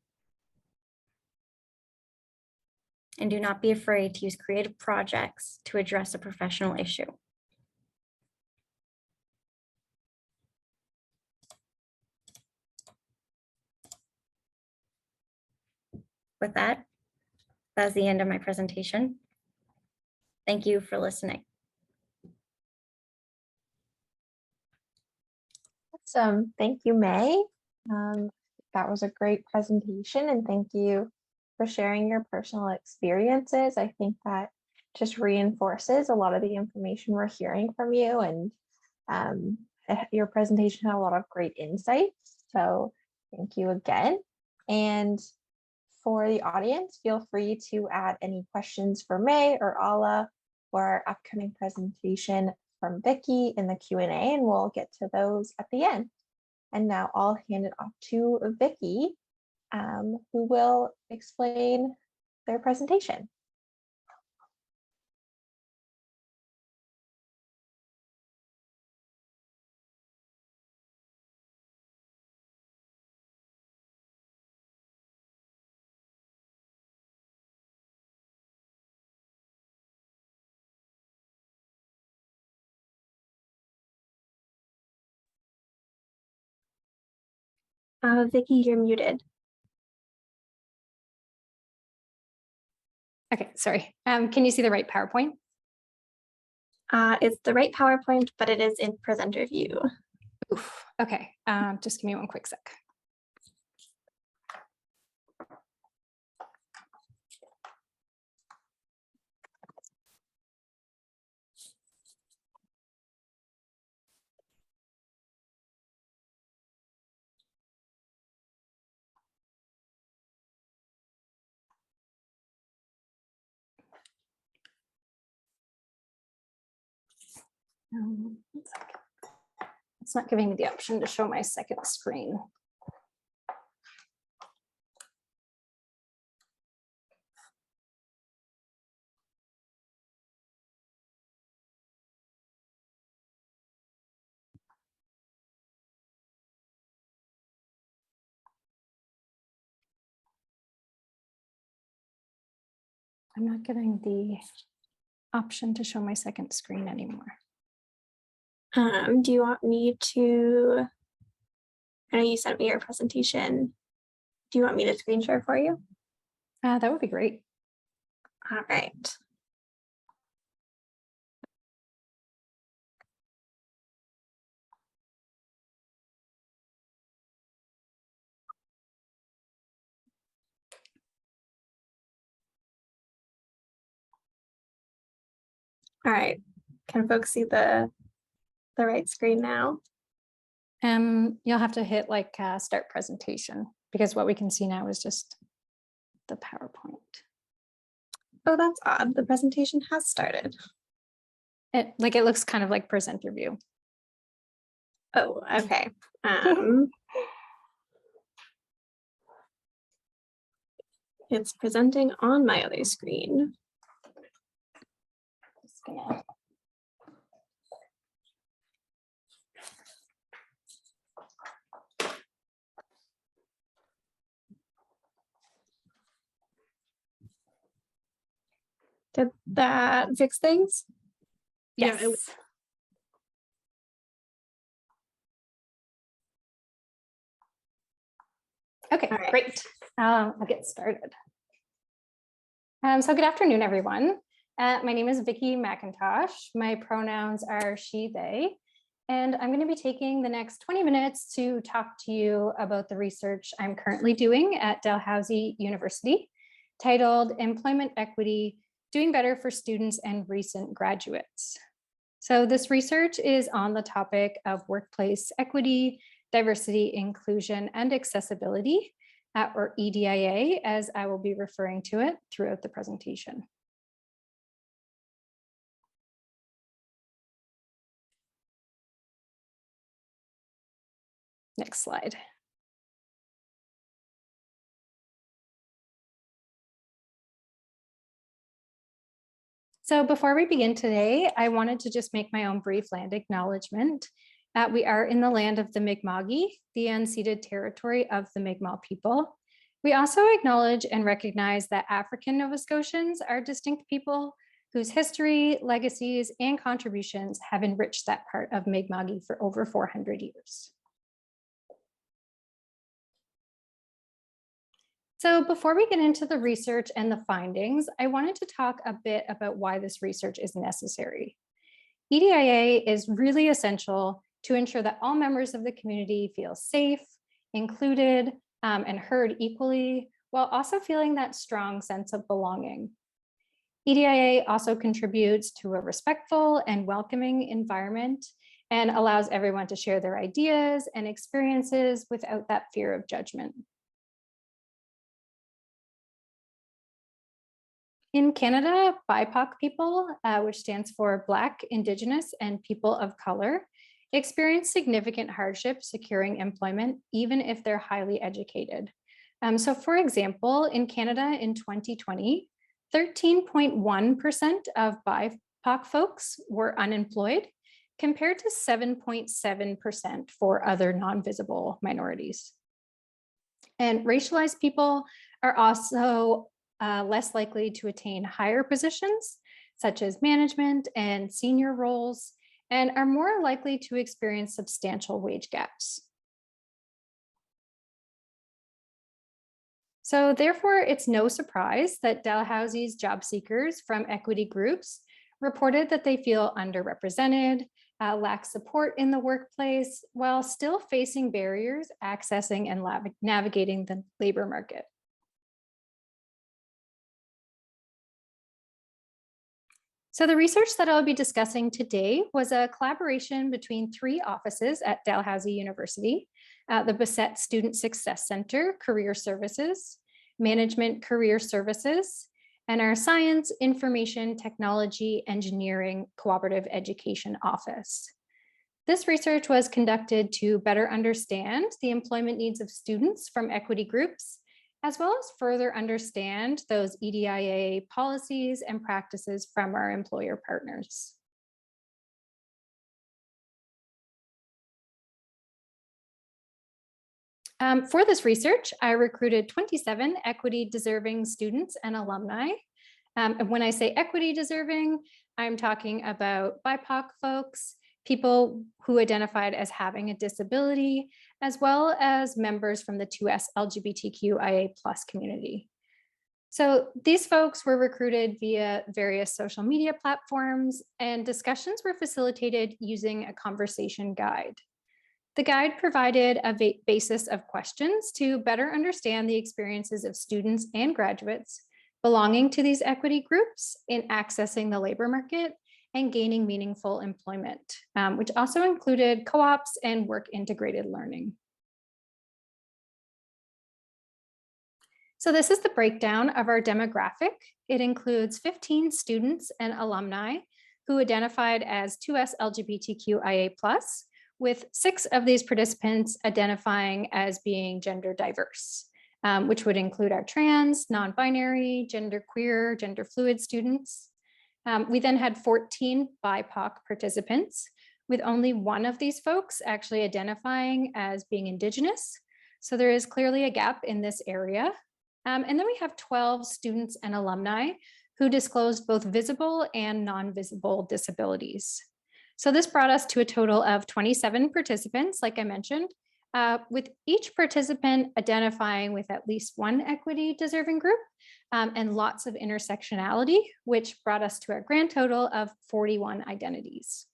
And do not be afraid to use creative projects to address a professional issue. with that, that's the end of my presentation. Thank you for listening. Awesome. Thank you, May. That was a great presentation, and thank you for sharing your personal experiences. I think that just reinforces a lot of the information we're hearing from you, and your presentation had a lot of great insights. So thank you again. And for the audience, feel free to add any questions for May or Ala for our upcoming presentation from Vicky in the Q&A, and we'll get to those at the end. And now I'll hand it off to Vicky, who will explain their presentation. Vicky, you're muted. Okay, sorry. Can you see the right PowerPoint? It's the right PowerPoint, but it is in presenter view. Oof. Okay, just give me one quick sec. It's not giving me the option to show my second screen. I'm not getting the option to show my second screen anymore. Do you want me to, I know you sent me your presentation. Do you want me to screen share for you? That would be great. All right. All right. Can folks see the right screen now? You'll have to hit like start presentation, because what we can see now is just the PowerPoint. Oh, that's odd. The presentation has started. It looks kind of like presenter view. Oh, okay. It's presenting on my other screen. Just gonna... Did that fix things? Yes. Yeah, Okay, All right. great. I'll get started. So good afternoon, everyone. My name is Vicky McIntosh. My pronouns are she, they, and I'm going to be taking the next 20 minutes to talk to you about the research I'm currently doing at Dalhousie University, titled Employment Equity, Doing Better for Students and Recent Graduates. So this research is on the topic of workplace equity, diversity, inclusion, and accessibility, or EDIA, as I will be referring to it throughout the presentation. Next slide. So before we begin today, I wanted to just make my own brief land acknowledgement. We are in the land of the Mi'kma'ki, the unceded territory of the Mi'kmaq people. We also acknowledge and recognize that African Nova Scotians are distinct people whose history, legacies, and contributions have enriched that part of Mi'kma'ki for over 400 years. So before we get into the research and the findings, I wanted to talk a bit about why this research is necessary. EDIA is really essential to ensure that all members of the community feel safe, included, and heard equally, while also feeling that strong sense of belonging. EDIA also contributes to a respectful and welcoming environment and allows everyone to share their ideas and experiences without that fear of judgment. In Canada, BIPOC people, which stands for Black, Indigenous, and People of Color, experience significant hardship securing employment, even if they're highly educated. So for example, in Canada in 2020, 13.1% of BIPOC folks were unemployed, compared to 7.7% for other non-visible minorities. And racialized people are also less likely to attain higher positions, such as management and senior roles, and are more likely to experience substantial wage gaps. So therefore, it's no surprise that Dalhousie's job seekers from equity groups reported that they feel underrepresented, lack support in the workplace, while still facing barriers accessing and navigating the labor market. So the research that I'll be discussing today was a collaboration between 3 offices at Dalhousie University, the Bassett Student Success Center, Career Services, Management Career Services, and our Science, Information, Technology, Engineering Cooperative Education Office. This research was conducted to better understand the employment needs of students from equity groups, as well as further understand those EDIA policies and practices from our employer partners. For this research, I recruited 27 equity deserving students and alumni. And when I say equity deserving, I'm talking about BIPOC folks, people who identified as having a disability, as well as members from the 2S LGBTQIA+ community. So these folks were recruited via various social media platforms, and discussions were facilitated using a conversation guide. The guide provided a basis of questions to better understand the experiences of students and graduates belonging to these equity groups in accessing the labor market and gaining meaningful employment, which also included co-ops and work integrated learning. So this is the breakdown of our demographic. It includes 15 students and alumni who identified as 2S LGBTQIA+, with 6 of these participants identifying as being gender diverse, which would include our trans, non-binary, genderqueer, gender fluid students. We then had 14 BIPOC participants, with only 1 of these folks actually identifying as being Indigenous. So there is clearly a gap in this area. And then we have 12 students and alumni who disclosed both visible and non-visible disabilities. So this brought us to a total of 27 participants, like I mentioned, with each participant identifying with at least 1 equity deserving group and lots of intersectionality, which brought us to a grand total of 41 identities.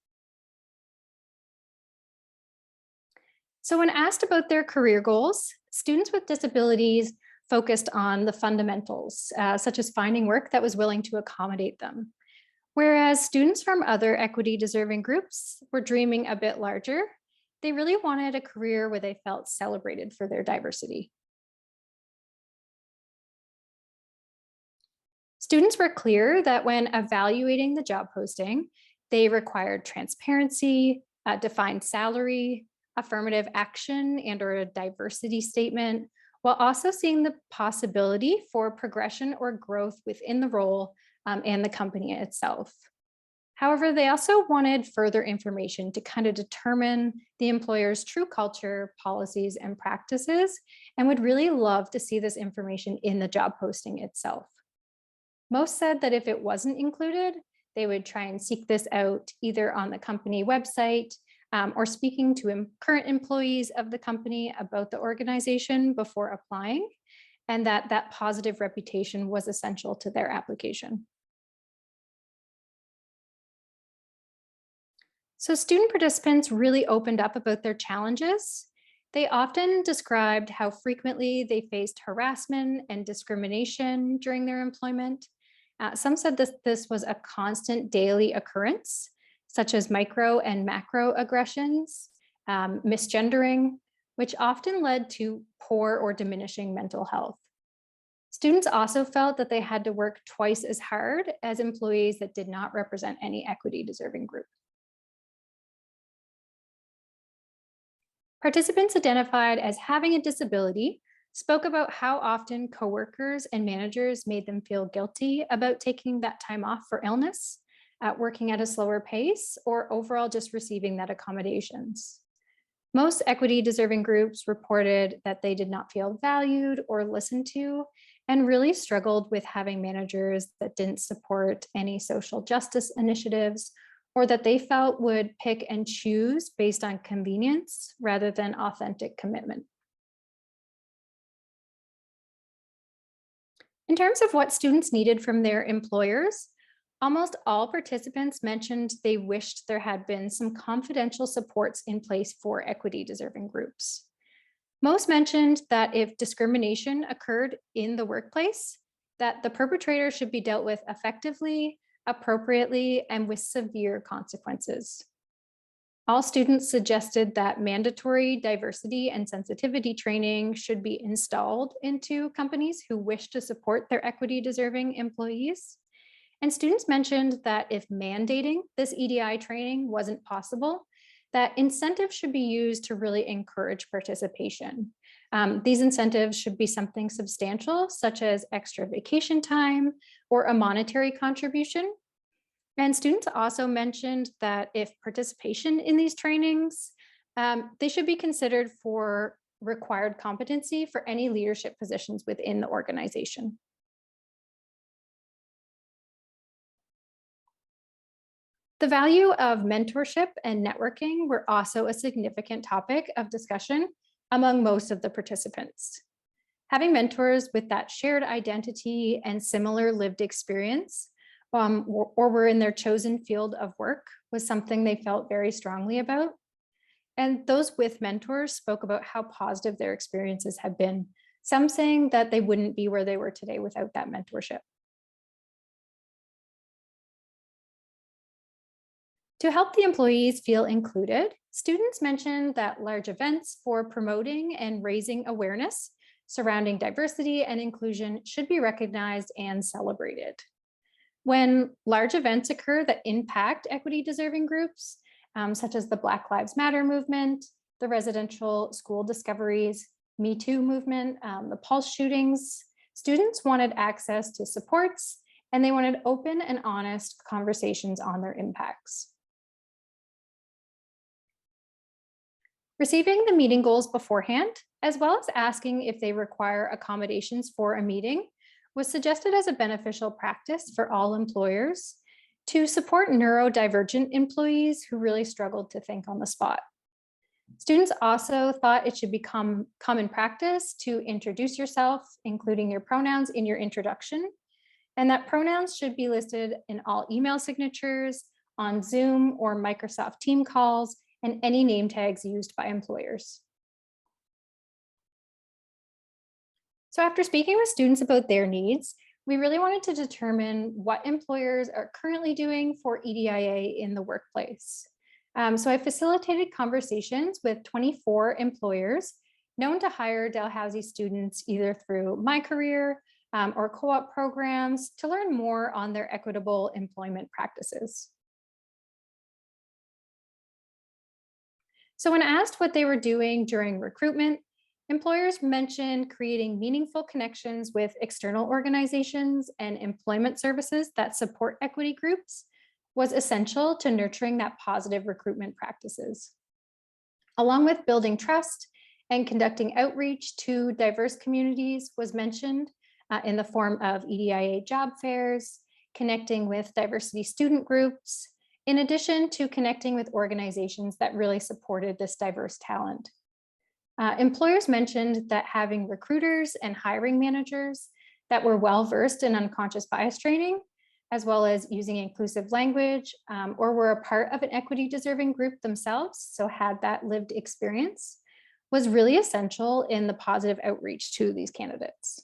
So when asked about their career goals, students with disabilities focused on the fundamentals, such as finding work that was willing to accommodate them. Whereas students from other equity deserving groups were dreaming a bit larger. They really wanted a career where they felt celebrated for their diversity. Students were clear that when evaluating the job posting, they required transparency, a defined salary, affirmative action, and/or a diversity statement, while also seeing the possibility for progression or growth within the role and the company itself. However, they also wanted further information to kind of determine the employer's true culture, policies, and practices, and would really love to see this information in the job posting itself. Most said that if it wasn't included, they would try and seek this out either on the company website or speaking to current employees of the company about the organization before applying. and that positive reputation was essential to their application. So student participants really opened up about their challenges. They often described how frequently they faced harassment and discrimination during their employment. Some said this was a constant daily occurrence, such as micro and macro aggressions, misgendering, which often led to poor or diminishing mental health. Students also felt that they had to work twice as hard as employees that did not represent any equity deserving group. Participants identified as having a disability spoke about how often coworkers and managers made them feel guilty about taking that time off for illness, working at a slower pace, or overall just receiving that accommodations. Most equity deserving groups reported that they did not feel valued or listened to, and really struggled with having managers that didn't support any social justice initiatives, or that they felt would pick and choose based on convenience rather than authentic commitment. In terms of what students needed from their employers, almost all participants mentioned they wished there had been some confidential supports in place for equity deserving groups. Most mentioned that if discrimination occurred in the workplace, that the perpetrator should be dealt with effectively, appropriately, and with severe consequences. All students suggested that mandatory diversity and sensitivity training should be installed into companies who wish to support their equity deserving employees. And students mentioned that if mandating this EDI training wasn't possible, that incentives should be used to really encourage participation. These incentives should be something substantial, such as extra vacation time or a monetary contribution. And students also mentioned that if participation in these trainings, they should be considered for required competency for any leadership positions within the organization. The value of mentorship and networking were also a significant topic of discussion among most of the participants. Having mentors with that shared identity and similar lived experience, or were in their chosen field of work, was something they felt very strongly about. And those with mentors spoke about how positive their experiences had been, some saying that they wouldn't be where they were today without that mentorship. To help the employees feel included, students mentioned that large events for promoting and raising awareness surrounding diversity and inclusion should be recognized and celebrated. When large events occur that impact equity deserving groups, such as the Black Lives Matter movement, the residential school discoveries, Me Too movement, the Pulse shootings, students wanted access to supports, and they wanted open and honest conversations on their impacts. Receiving the meeting goals beforehand, as well as asking if they require accommodations for a meeting, was suggested as a beneficial practice for all employers to support neurodivergent employees who really struggled to think on the spot. Students also thought it should become common practice to introduce yourself, including your pronouns in your introduction, and that pronouns should be listed in all email signatures, on Zoom or Microsoft Team calls, and any name tags used by employers. So after speaking with students about their needs, we really wanted to determine what employers are currently doing for EDIA in the workplace. So I facilitated conversations with 24 employers known to hire Dalhousie students either through My Career or co-op programs to learn more on their equitable employment practices. So when asked what they were doing during recruitment, employers mentioned creating meaningful connections with external organizations and employment services that support equity groups was essential to nurturing that positive recruitment practices. Along with building trust and conducting outreach to diverse communities was mentioned in the form of EDIA job fairs, connecting with diversity student groups, in addition to connecting with organizations that really supported this diverse talent. Employers mentioned that having recruiters and hiring managers that were well-versed in unconscious bias training, as well as using inclusive language, or were a part of an equity deserving group themselves, so had that lived experience, was really essential in the positive outreach to these candidates.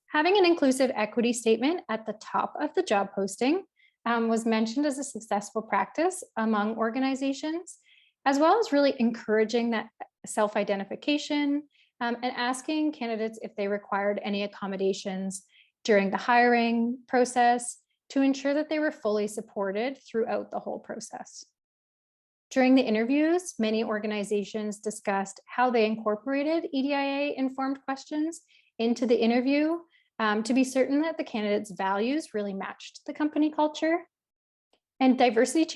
Having an inclusive equity statement at the top of the job posting was mentioned as a successful practice among organizations, as well as really encouraging that self-identification and asking candidates if they required any accommodations during the hiring process to ensure that they were fully supported throughout the whole process. During the interviews, many organizations discussed how they incorporated EDIA-informed questions into the interview to be certain that the candidates' values really matched the company culture. And diversity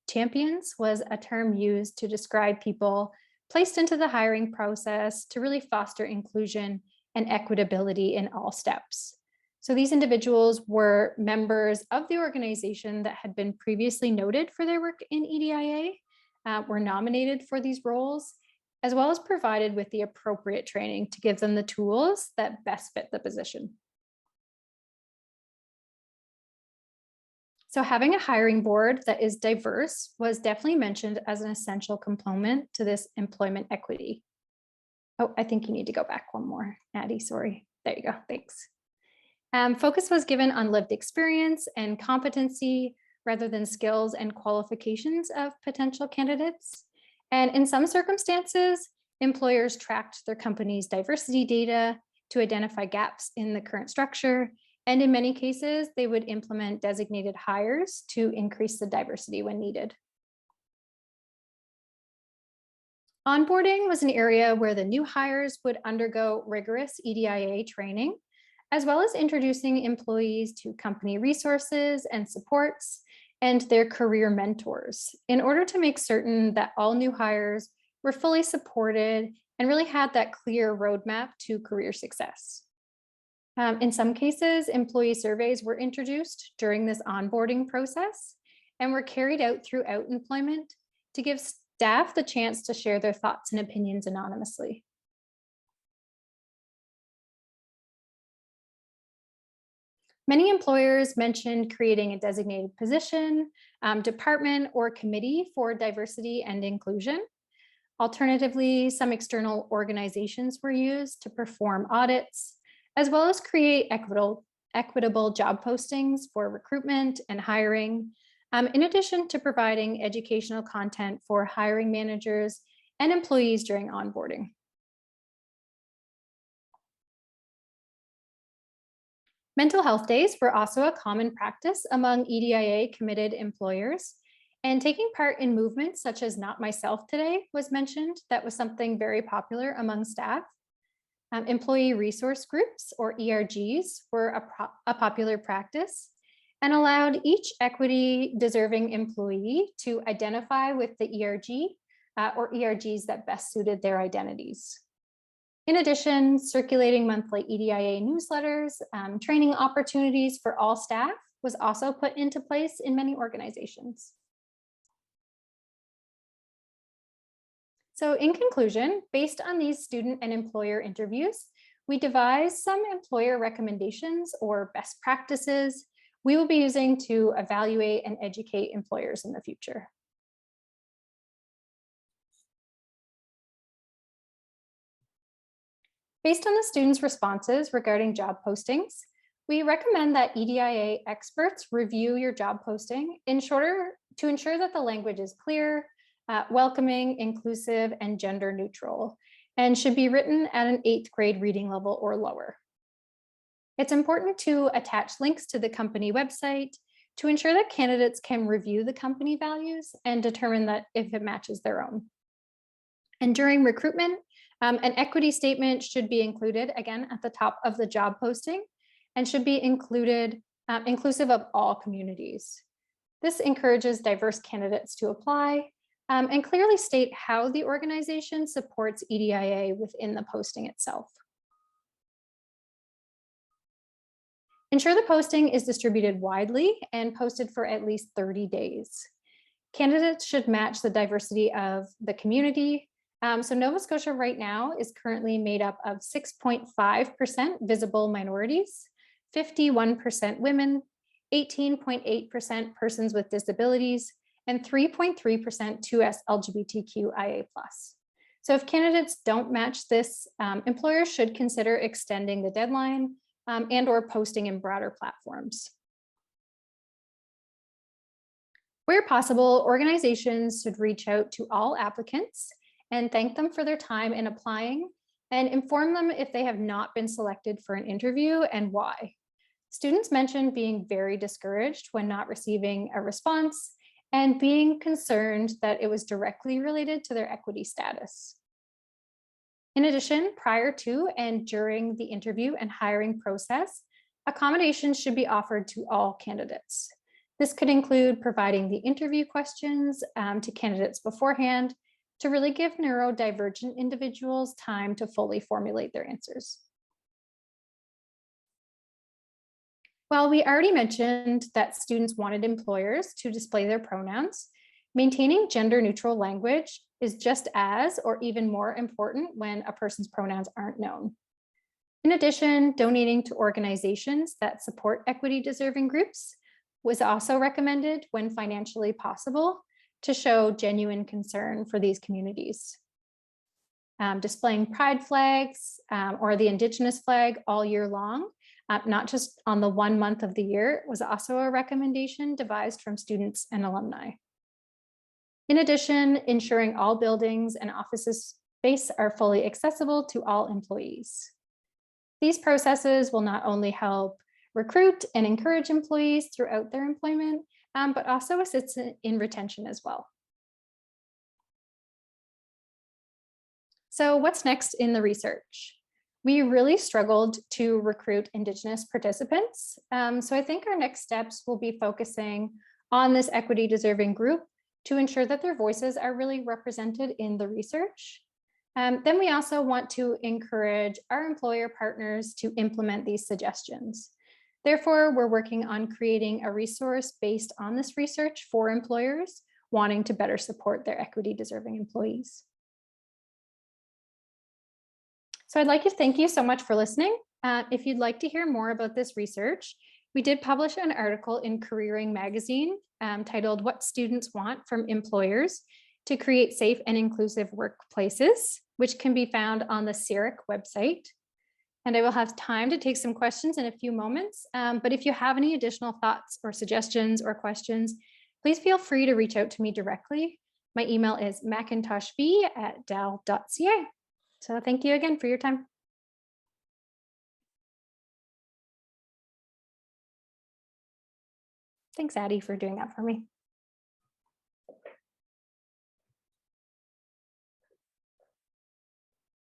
champions was a term used to describe people placed into the hiring process to really foster inclusion and equitability in all steps. So these individuals were members of the organization that had been previously noted for their work in EDIA, were nominated for these roles, as well as provided with the appropriate training to give them the tools that best fit the position. So having a hiring board that is diverse was definitely mentioned as an essential component to this employment equity. Oh, I think you need to go back one more, Addie, sorry. There you go, thanks. Focus was given on lived experience and competency rather than skills and qualifications of potential candidates. And in some circumstances, employers tracked their company's diversity data to identify gaps in the current structure. And in many cases, they would implement designated hires to increase the diversity when needed. Onboarding was an area where the new hires would undergo rigorous EDIA training, as well as introducing employees to company resources and supports and their career mentors in order to make certain that all new hires were fully supported and really had that clear roadmap to career success. In some cases, employee surveys were introduced during this onboarding process and were carried out throughout employment to give staff the chance to share their thoughts and opinions anonymously. Many employers mentioned creating a designated position, department, or committee for diversity and inclusion. Alternatively, some external organizations were used to perform audits, as well as create equitable job postings for recruitment and hiring, in addition to providing educational content for hiring managers and employees during onboarding. Mental health days were also a common practice among EDIA committed employers, and taking part in movements such as Not Myself Today was mentioned. That was something very popular among staff. Employee resource groups, or ERGs, were a popular practice and allowed each equity deserving employee to identify with the ERG or ERGs that best suited their identities. In addition, circulating monthly EDIA newsletters, training opportunities for all staff was also put into place in many organizations. So in conclusion, based on these student and employer interviews, we devised some employer recommendations or best practices we will be using to evaluate and educate employers in the future. Based on the students' responses regarding job postings, we recommend that EDIA experts review your job posting to ensure that the language is clear, welcoming, inclusive, and gender neutral, and should be written at an 8th grade reading level or lower. It's important to attach links to the company website to ensure that candidates can review the company values and determine that if it matches their own. And during recruitment, an equity statement should be included again at the top of the job posting and should be included inclusive of all communities. This encourages diverse candidates to apply and clearly state how the organization supports EDIA within the posting itself. Ensure the posting is distributed widely and posted for at least 30 days. Candidates should match the diversity of the community. So Nova Scotia right now is currently made up of 6.5% visible minorities, 51% women, 18.8% persons with disabilities, and 3.3% 2S LGBTQIA+. So if candidates don't match this, employers should consider extending the deadline and or posting in broader platforms. Where possible, organizations should reach out to all applicants and thank them for their time in applying and inform them if they have not been selected for an interview and why. Students mentioned being very discouraged when not receiving a response and being concerned that it was directly related to their equity status. In addition, prior to and during the interview and hiring process, accommodations should be offered to all candidates. This could include providing the interview questions to candidates beforehand to really give neurodivergent individuals time to fully formulate their answers. Well, we already mentioned that students wanted employers to display their pronouns. Maintaining gender neutral language is just as or even more important when a person's pronouns aren't known. In addition, donating to organizations that support equity deserving groups was also recommended when financially possible to show genuine concern for these communities. Displaying pride flags or the Indigenous flag all year long, not just on the 1 month of the year, was also a recommendation devised from students and alumni. In addition, ensuring all buildings and offices space are fully accessible to all employees. These processes will not only help recruit and encourage employees throughout their employment, but also assist in retention as well. So what's next in the research? We really struggled to recruit Indigenous participants. So I think our next steps will be focusing on this equity deserving group to ensure that their voices are really represented in the research. Then we also want to encourage our employer partners to implement these suggestions. Therefore, we're working on creating a resource based on this research for employers wanting to better support their equity deserving employees. So I'd like to thank you so much for listening. If you'd like to hear more about this research, we did publish an article in Careering magazine titled "What Students Want from Employers to Create Safe and Inclusive Workplaces," which can be found on the CERIC website. And I will have time to take some questions in a few moments. But if you have any additional thoughts or suggestions or questions, please feel free to reach out to me directly. My email is macintoshv@dal.ca. So thank you again for your time. Thanks, Addie, for doing that for me.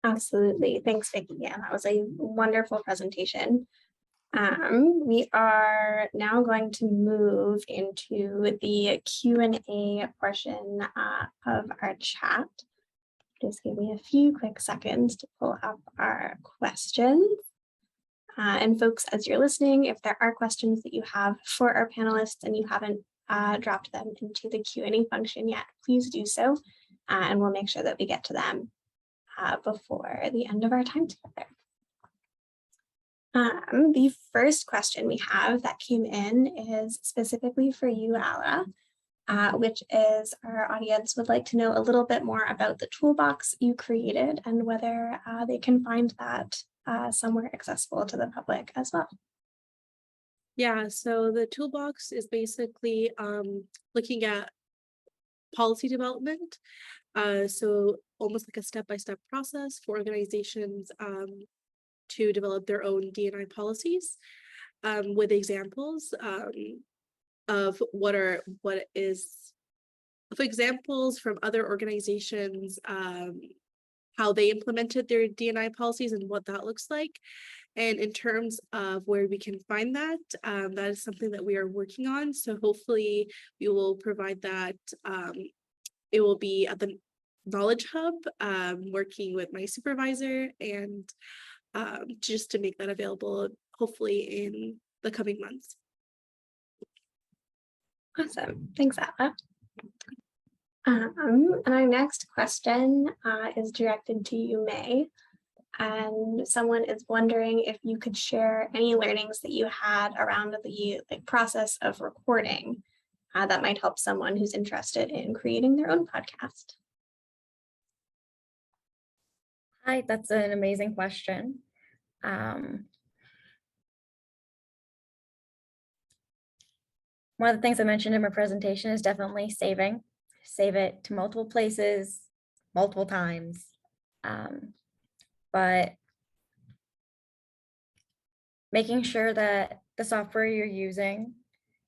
Absolutely. Thanks, Vicki. Yeah, that was a wonderful presentation. We are now going to move into the Q&A portion of our chat. Just give me a few quick seconds to pull up our questions. And folks, as you're listening, if there are questions that you have for our panelists and you haven't dropped them into the Q&A function yet, please do so, and we'll make sure that we get to them before the end of our time together. The first question we have that came in is specifically for you, Ala, which is our audience would like to know a little bit more about the toolbox you created and whether they can find that somewhere accessible to the public as well. Yeah, so the toolbox is basically looking at policy development. So almost like a step-by-step process for organizations to develop their own D&I policies with examples of what is examples from other organizations, how they implemented their D&I policies and what that looks like. And in terms of where we can find that, that is something that we are working on. So hopefully we will provide that. It will be at the Knowledge Hub, working with my supervisor and just to make that available, hopefully in the coming months. Awesome. Thanks, Ala. And our next question is directed to you, May. And someone is wondering if you could share any learnings that you had around the process of recording that might help someone who's interested in creating their own podcast. Hi, that's an amazing question. One of the things I mentioned in my presentation is definitely saving. Save it to multiple places, multiple times. But making sure that the software you're using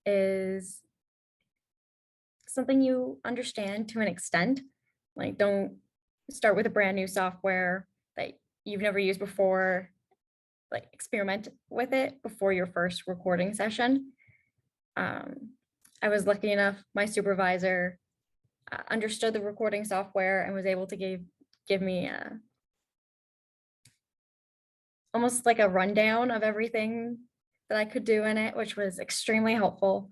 is something you understand to an extent. Like, don't start with a brand new software that you've never used before. Like, experiment with it before your first recording session. I was lucky enough, my supervisor understood the recording software and was able to give me almost like a rundown of everything that I could do in it, which was extremely helpful.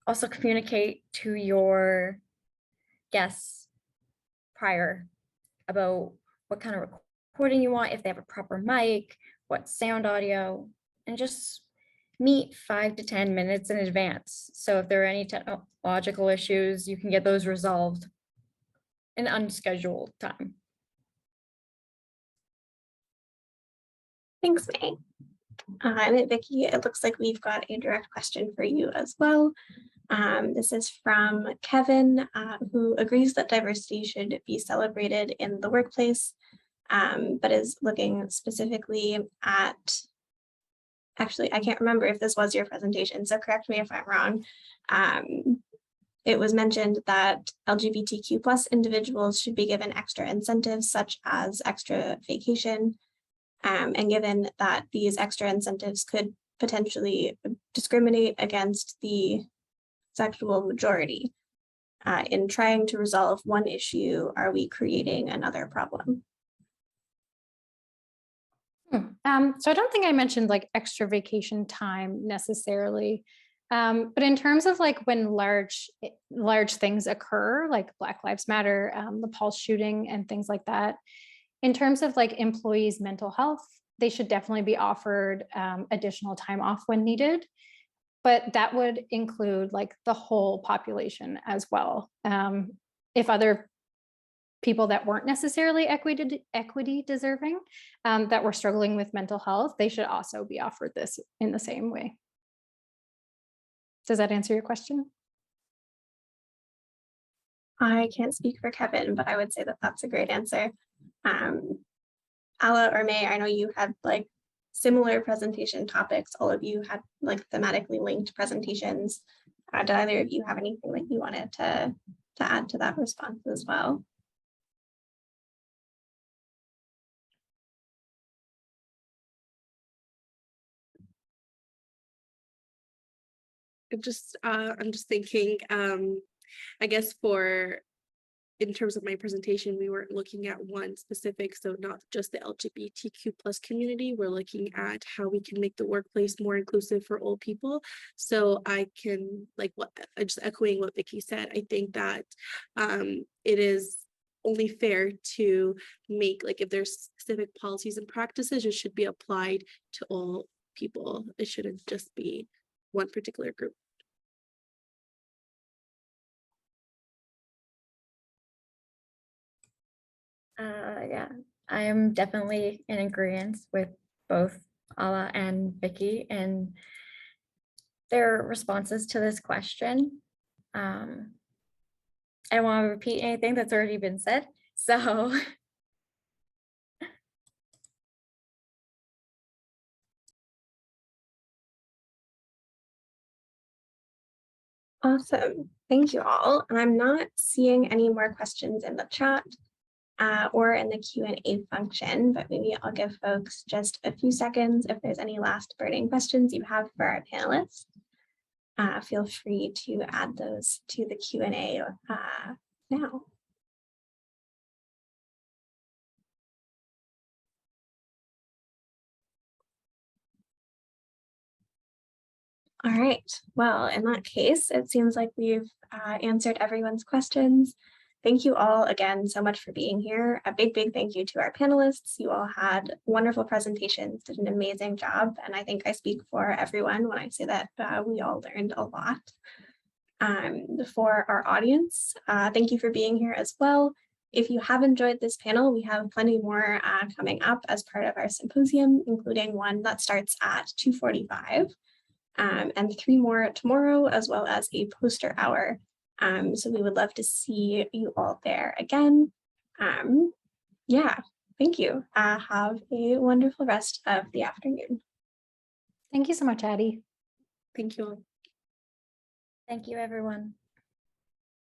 Also communicate to your guests prior about what kind of recording you want, if they have a proper mic, what sound audio, and just meet 5 to 10 minutes in advance. So if there are any technological issues, you can get those resolved in unscheduled time. Thanks, May. And Vicki, it looks like we've got a direct question for you as well. This is from Kevin, who agrees that diversity should be celebrated in the workplace, but is looking specifically at, actually, I can't remember if this was your presentation, so correct me if I'm wrong. It was mentioned that LGBTQ plus individuals should be given extra incentives such as extra vacation. And given that these extra incentives could potentially discriminate against the sexual majority, in trying to resolve one issue, are we creating another problem? So I don't think I mentioned like extra vacation time necessarily. But in terms of like when large things occur, like Black Lives Matter, the Pulse shooting and things like that, in terms of like employees' mental health, they should definitely be offered additional time off when needed. But that would include like the whole population as well. If other people that weren't necessarily equity deserving, that were struggling with mental health, they should also be offered this in the same way. Does that answer your question? I can't speak for Kevin, but I would say that that's a great answer. Ala or May, I know you had like similar presentation topics. All of you had like thematically linked presentations. Did either of you have anything that you wanted to add to that response as well? I'm just thinking, I guess in terms of my presentation, we weren't looking at one specific, so not just the LGBTQ plus community, we're looking at how we can make the workplace more inclusive for all people. So I can, like, just echoing what Vicki said, I think that it is only fair to make, like, if there's specific policies and practices, it should be applied to all people. It shouldn't just be one particular group. Yeah, I am definitely in agreement with both Ala and Vicki and their responses to this question. I don't want to repeat anything that's already been said, so. Awesome. Thank you all. And I'm not seeing any more questions in the chat or in the Q&A function, but maybe I'll give folks just a few seconds if there's any last burning questions you have for our panelists. Feel free to add those to the Q&A now. All right. right. Well, in that case, it seems like we've answered everyone's questions. Thank you all again so much for being here. A big thank you to our panelists. You all had wonderful presentations, did an amazing job. And I think I speak for everyone when I say that we all learned a lot. For our audience, thank you for being here as well. If you have enjoyed this panel, we have plenty more coming up as part of our symposium, including one that starts at 2:45 and 3 more tomorrow, as well as a poster hour. So we would love to see you all there again. Yeah, thank you. Have a wonderful rest of the afternoon. Thank you so much, Addie. Thank you all. Thank you, everyone.